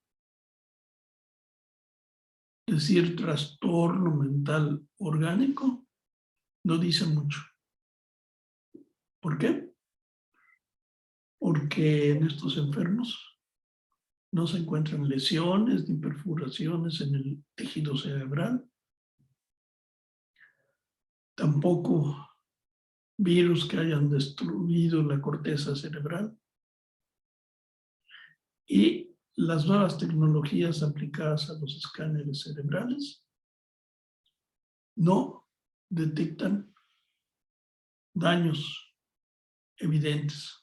decir trastorno mental orgánico no dice mucho. ¿Por qué? Porque en estos enfermos no se encuentran lesiones ni perforaciones en el tejido cerebral, tampoco virus que hayan destruido la corteza cerebral, y las nuevas tecnologías aplicadas a los escáneres cerebrales no detectan daños evidentes.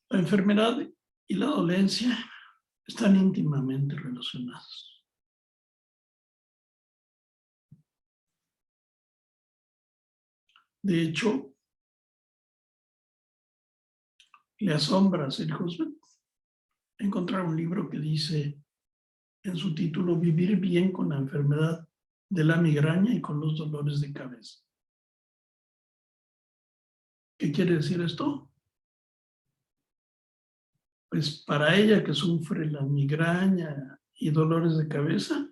La enfermedad y la dolencia están íntimamente relacionadas. De hecho, le asombra a Sir Husband encontrar un libro que dice en su título Vivir bien con la enfermedad de la migraña y con los dolores de cabeza. ¿Qué quiere decir esto? Pues para ella que sufre la migraña y dolores de cabeza,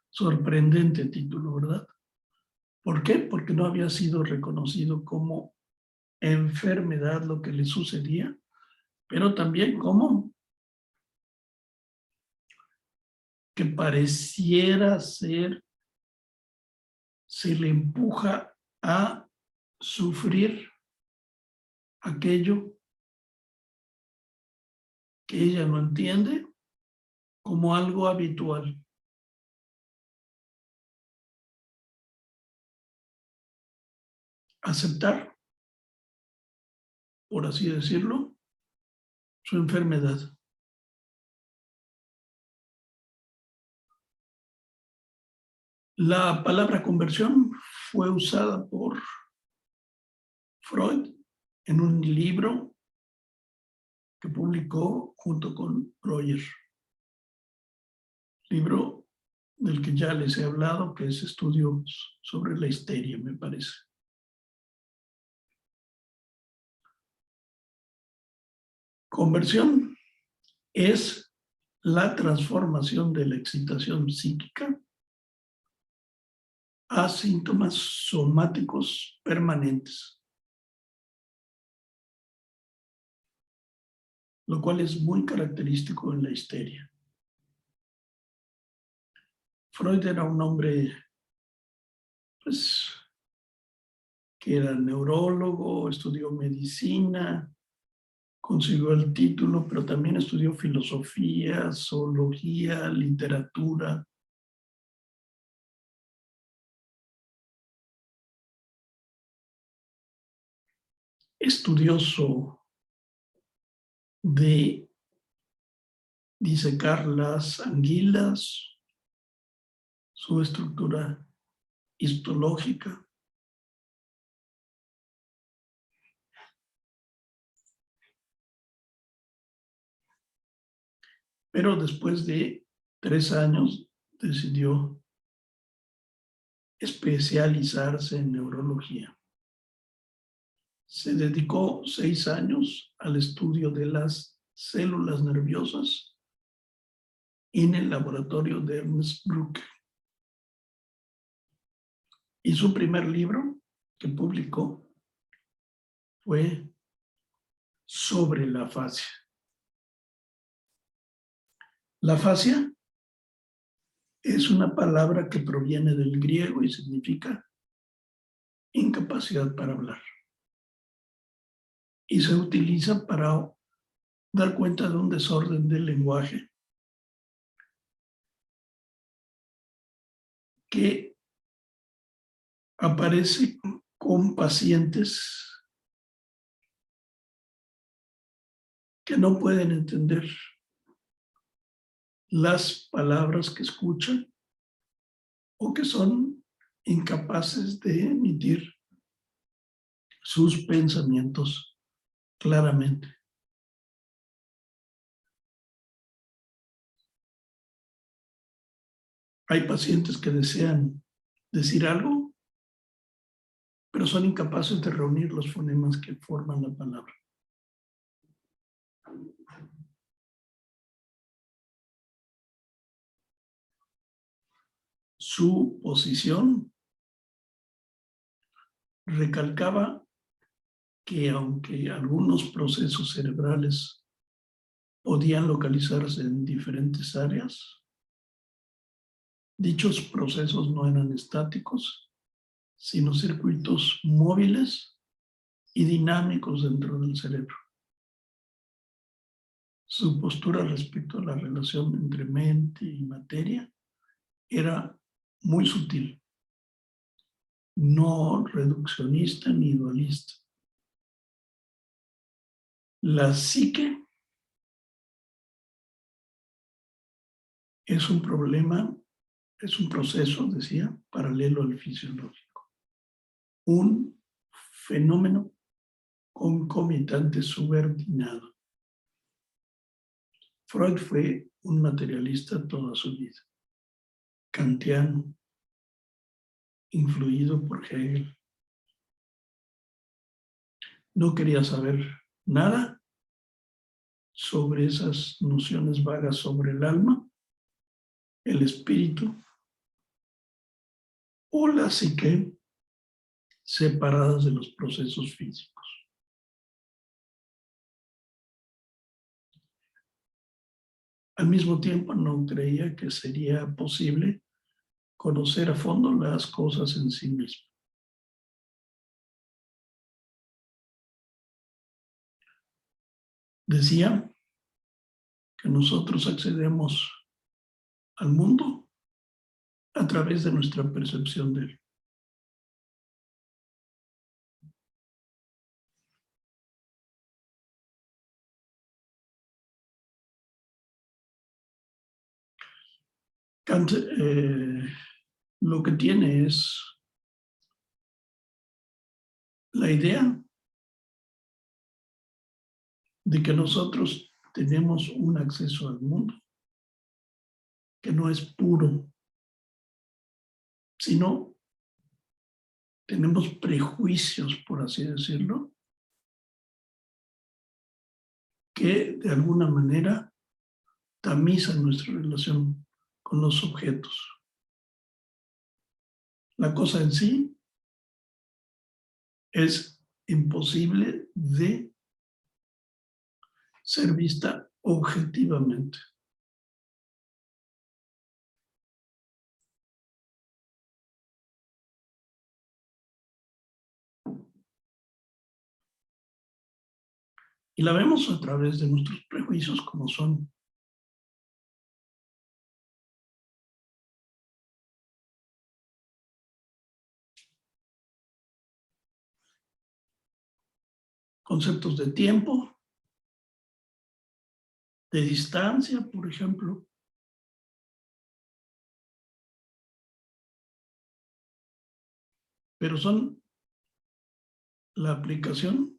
sorprendente título, ¿verdad? ¿Por qué? Porque no había sido reconocido como enfermedad lo que le sucedía, pero también como que pareciera ser, se le empuja a sufrir aquello que ella no entiende como algo habitual. Aceptar, por así decirlo, su enfermedad. La palabra conversión fue usada por Freud en un libro que publicó junto con Roger. Libro del que ya les he hablado, que es Estudios sobre la histeria, me parece. Conversión es la transformación de la excitación psíquica a síntomas somáticos permanentes, lo cual es muy característico en la histeria. Freud era un hombre, pues, que era neurólogo, estudió medicina, consiguió el título, pero también estudió filosofía, zoología, literatura. Estudioso de disecar las anguilas, su estructura histológica. Pero después de 3 años decidió especializarse en neurología. Se dedicó 6 años al estudio de las células nerviosas en el laboratorio de Ernst Brücke. Y su primer libro que publicó fue sobre la afasia. La afasia es una palabra que proviene del griego y significa incapacidad para hablar. Y se utiliza para dar cuenta de un desorden del lenguaje que aparece con pacientes que no pueden entender las palabras que escuchan o que son incapaces de emitir sus pensamientos claramente. Hay pacientes que desean decir algo, pero son incapaces de reunir los fonemas que forman la palabra. Su posición recalcaba que aunque algunos procesos cerebrales podían localizarse en diferentes áreas, dichos procesos no eran estáticos, sino circuitos móviles y dinámicos dentro del cerebro. Su postura respecto a la relación entre mente y materia era muy sutil, no reduccionista ni dualista. La psique es un problema, es un proceso, decía, paralelo al fisiológico. Un fenómeno concomitante subordinado. Freud fue un materialista toda su vida, kantiano, influido por Hegel. No quería saber nada sobre esas nociones vagas sobre el alma, el espíritu o la psique separadas de los procesos físicos. Al mismo tiempo, no creía que sería posible conocer a fondo las cosas en sí mismo. Decía que nosotros accedemos al mundo a través de nuestra percepción de él. Kant lo que tiene es la idea de que nosotros tenemos un acceso al mundo que no es puro, sino tenemos prejuicios, por así decirlo, que de alguna manera tamizan nuestra relación con los objetos. La cosa en sí es imposible de ser vista objetivamente. Y la vemos a través de nuestros prejuicios como son conceptos de tiempo, de distancia, por ejemplo. Pero son la aplicación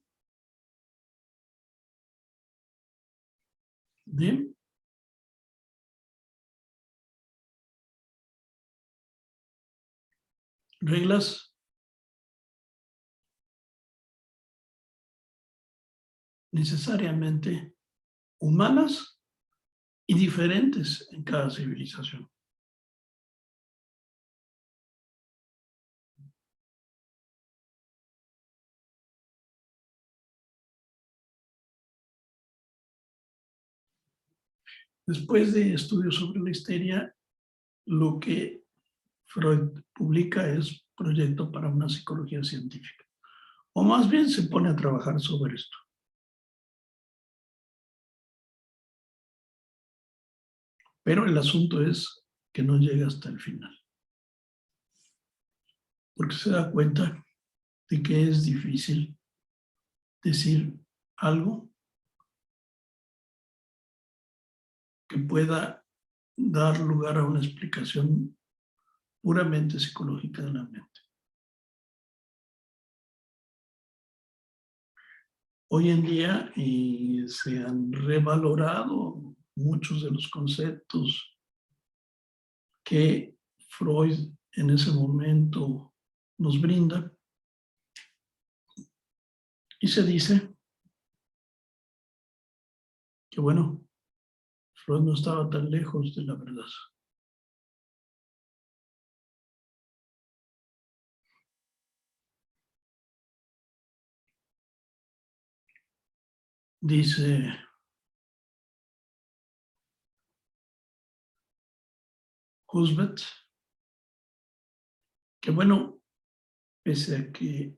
de reglas necesariamente humanas y diferentes en cada civilización. Después de estudios sobre la histeria, lo que Freud publica es Proyecto para una psicología científica. O más bien se pone a trabajar sobre esto. Pero el asunto es que no llega hasta el final. Porque se da cuenta de que es difícil decir algo que pueda dar lugar a una explicación puramente psicológica de la mente. Hoy en día se han revalorado muchos de los conceptos que Freud en ese momento nos brinda, y se dice que, bueno, Freud no estaba tan lejos de la verdad. Dice Husvet que, bueno, pese a que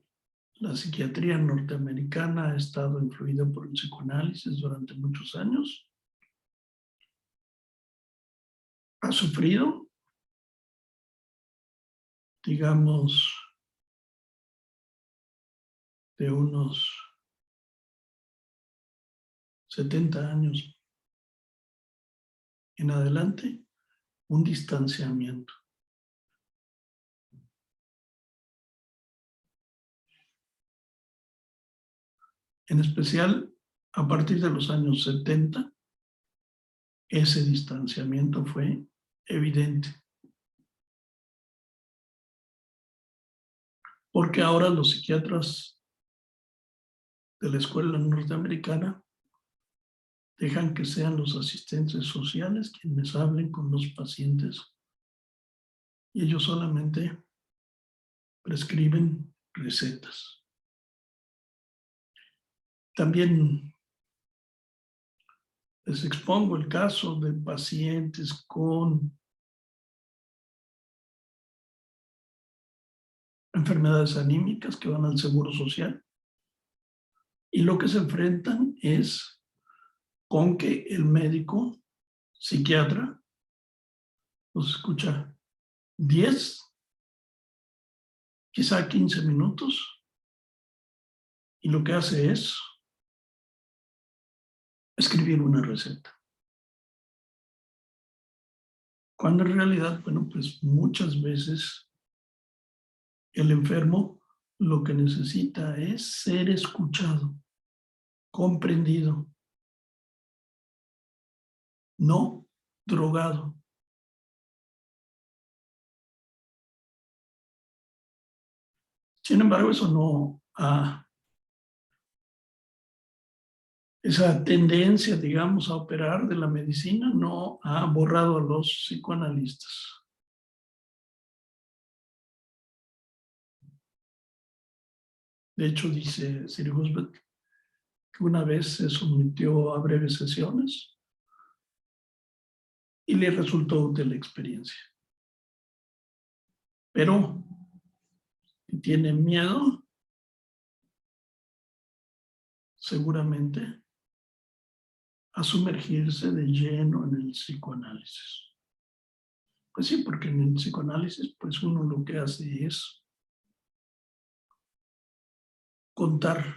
la psiquiatría norteamericana ha estado influida por el psicoanálisis durante muchos años, ha sufrido, digamos, de unos 70 años en adelante, un distanciamiento. En especial, a partir de los años 70, ese distanciamiento fue evidente. Porque ahora los psiquiatras de la escuela norteamericana dejan que sean los asistentes sociales quienes hablen con los pacientes y ellos solamente prescriben recetas. También les expongo el caso de pacientes con enfermedades anímicas que van al Seguro Social y lo que se enfrentan es con que el médico psiquiatra los escucha 10, quizá 15 minutos, y lo que hace es escribir una receta. Cuando en realidad, bueno, pues muchas veces el enfermo lo que necesita es ser escuchado, comprendido, no drogado. Sin embargo, eso no esa tendencia, digamos, a operar de la medicina no ha borrado a los psicoanalistas. De hecho, dice Sir Husband que una vez se sometió a breves sesiones y le resultó útil la experiencia. Pero tiene miedo, seguramente, a sumergirse de lleno en el psicoanálisis. Pues sí, porque en el psicoanálisis, pues uno lo que hace es contar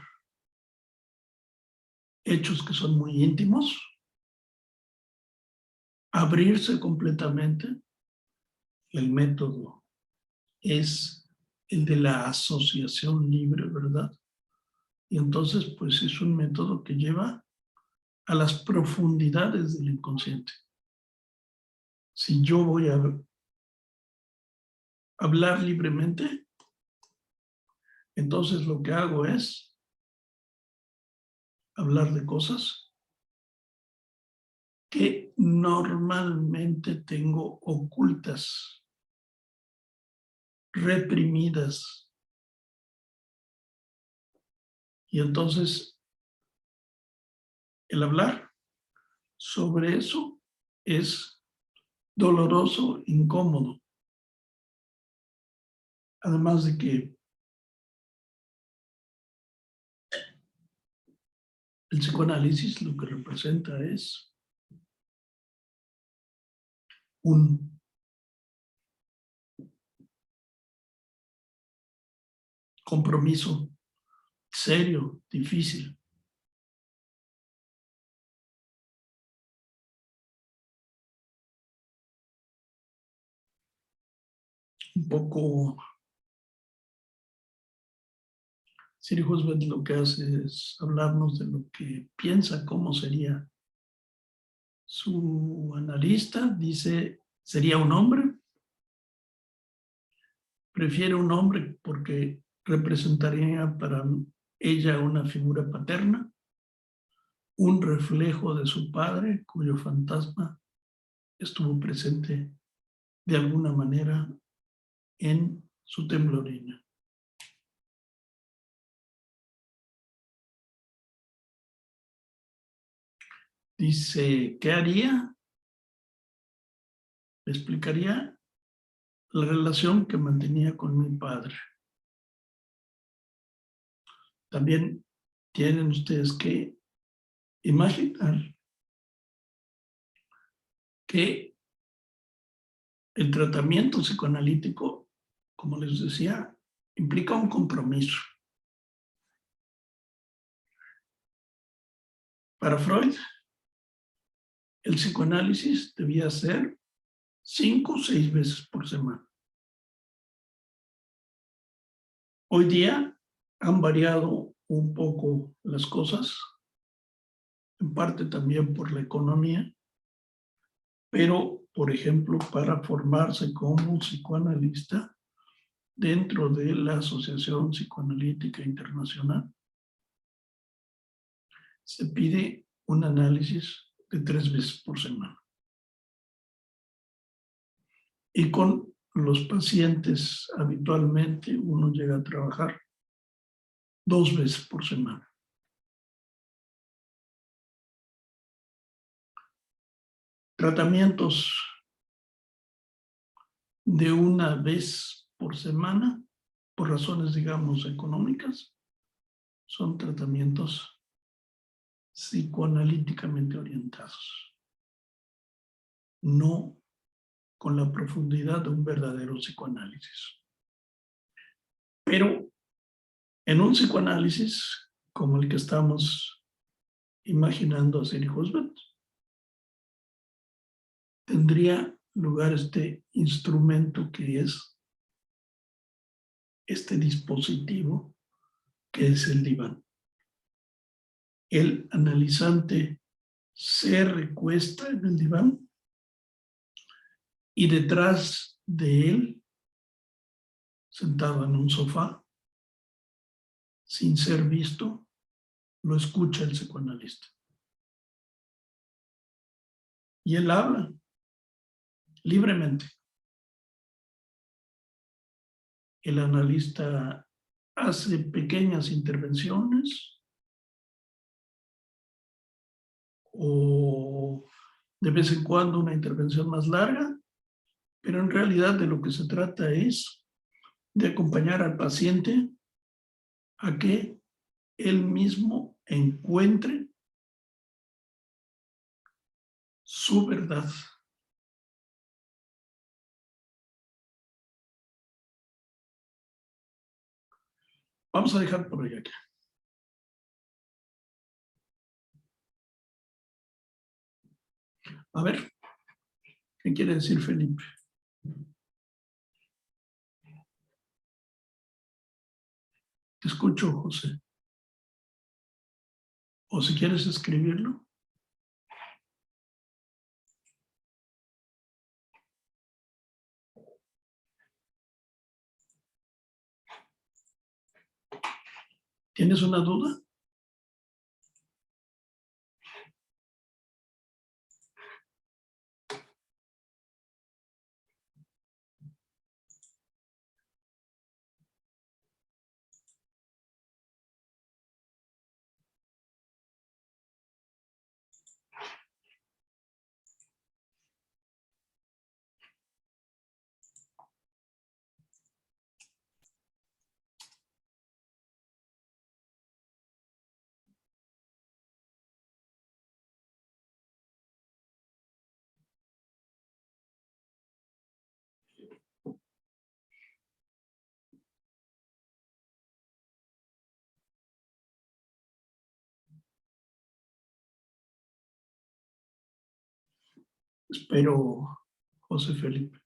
hechos que son muy íntimos, abrirse completamente. El método es el de la asociación libre, ¿verdad? Y entonces, pues es un método que lleva a las profundidades del inconsciente. Si yo voy a hablar libremente, entonces lo que hago es hablar de cosas que normalmente tengo ocultas, reprimidas. Y entonces, el hablar sobre eso es doloroso, incómodo. Además de que el psicoanálisis lo que representa es un compromiso serio, difícil. Un poco, Siri Husband lo que hace es hablarnos de lo que piensa, cómo sería su analista. Dice, sería un hombre. Prefiere un hombre porque representaría para ella una figura paterna, un reflejo de su padre, cuyo fantasma estuvo presente de alguna manera en su temblorina. Dice, ¿qué haría? Le explicaría la relación que mantenía con mi padre. También tienen ustedes que imaginar que el tratamiento psicoanalítico, como les decía, implica un compromiso. Para Freud, el psicoanálisis debía ser 5 o 6 veces por semana. Hoy día han variado un poco las cosas, en parte también por la economía, pero, por ejemplo, para formarse como psicoanalista dentro de la Asociación Psicoanalítica Internacional, se pide un análisis de 3 veces por semana. Y con los pacientes habitualmente uno llega a trabajar 2 veces por semana. Tratamientos de una vez por semana, por razones, digamos, económicas, son tratamientos psicoanalíticamente orientados, no con la profundidad de un verdadero psicoanálisis. Pero en un psicoanálisis como el que estamos imaginando a Siri Husband, tendría lugar este instrumento que es este dispositivo que es el diván. El analizante se recuesta en el diván y detrás de él, sentado en un sofá, sin ser visto, lo escucha el psicoanalista. Y él habla libremente. El analista hace pequeñas intervenciones o de vez en cuando una intervención más larga, pero en realidad de lo que se trata es de acompañar al paciente a que él mismo encuentre su verdad. Vamos a dejar por hoy aquí. A ver, ¿qué quiere decir Felipe? Te escucho, José. O si quieres escribirlo. ¿Tienes una duda? Espero, José Felipe.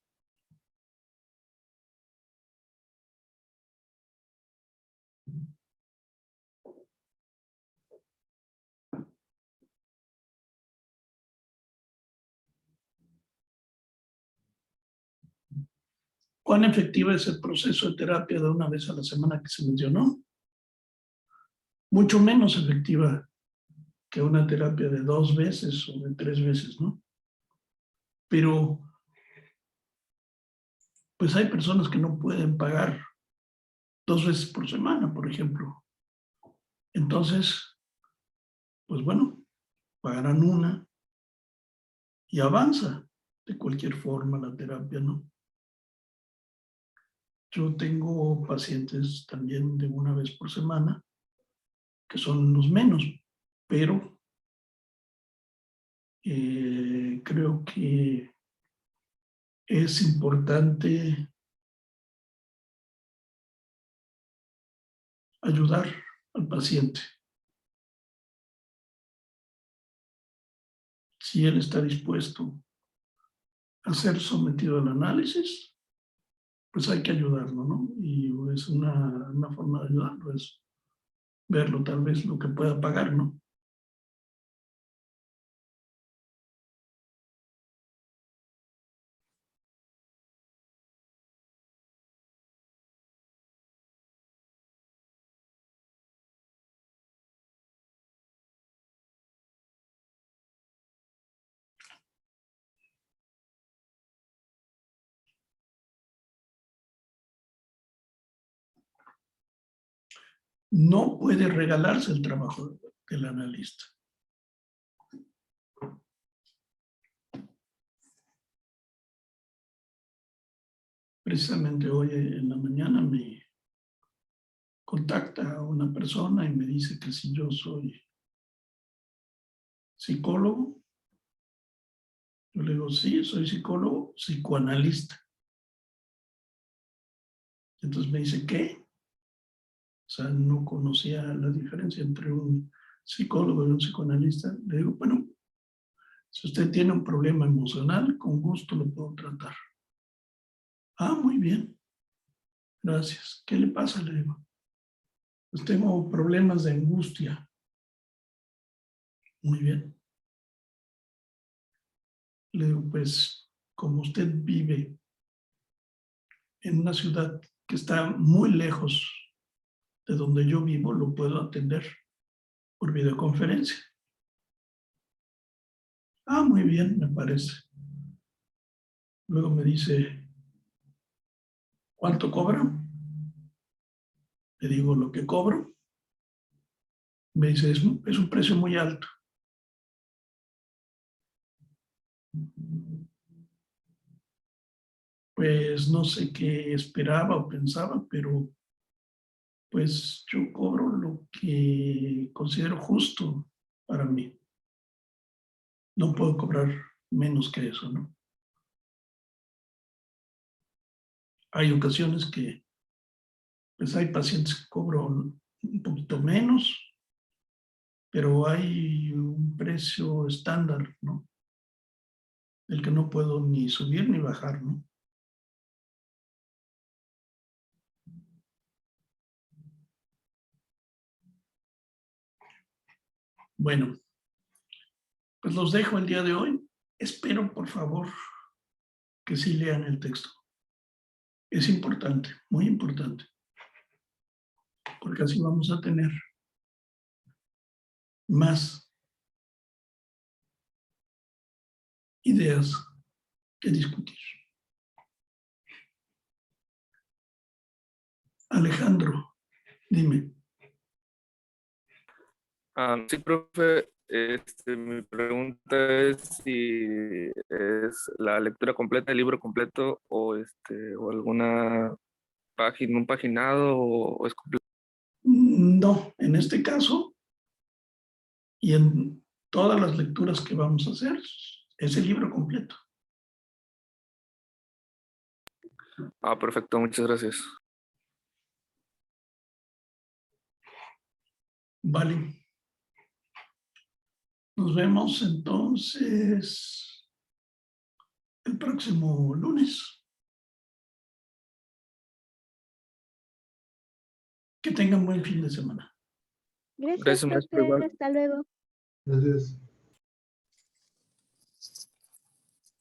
¿Cuán efectiva es el proceso de terapia de una vez a la semana que se mencionó? Mucho menos efectiva que una terapia de 2 veces o de 3 veces, ¿no? Pero, pues hay personas que no pueden pagar 2 veces por semana, por ejemplo. Entonces, pues bueno, pagarán una y avanza de cualquier forma la terapia, ¿no? Yo tengo pacientes también de una vez por semana, que son los menos, pero creo que es importante ayudar al paciente. Si él está dispuesto a ser sometido al análisis, pues hay que ayudarlo, ¿no? Y es una forma de ayudarlo, es verlo tal vez lo que pueda pagar, ¿no? No puede regalarse el trabajo del analista. Precisamente hoy en la mañana me contacta una persona y me dice que si yo soy psicólogo. Yo le digo, sí, soy psicólogo, psicoanalista. Entonces me dice, ¿qué? O sea, no conocía la diferencia entre un psicólogo y un psicoanalista. Le digo, bueno, si usted tiene un problema emocional, con gusto lo puedo tratar. Ah, muy bien, gracias. ¿Qué le pasa? Le digo, pues tengo problemas de angustia. Muy bien. Le digo, pues como usted vive en una ciudad que está muy lejos de donde yo vivo, lo puedo atender por videoconferencia. Ah, muy bien, me parece. Luego me dice, ¿cuánto cobra? Le digo lo que cobro. Me dice, es un precio muy alto. Pues no sé qué esperaba o pensaba, pero pues yo cobro lo que considero justo para mí. No puedo cobrar menos que eso, ¿no? Hay ocasiones que pues hay pacientes que cobran un poquito menos, pero hay un precio estándar, ¿no? El que no puedo ni subir ni bajar, ¿no? Bueno, pues los dejo el día de hoy. Espero, por favor, que sí lean el texto. Es importante, muy importante, porque así vamos a tener más ideas que discutir. Alejandro, dime. Sí, profe, mi pregunta es si es la lectura completa, el libro completo o alguna página, un paginado o es completo. No, en este caso y en todas las lecturas que vamos a hacer, es el libro completo. Perfecto, muchas gracias. Vale. Nos vemos entonces el próximo lunes. Que tengan buen fin de semana. Gracias, Gracias, maestro, profe. igual. Hasta luego. Gracias.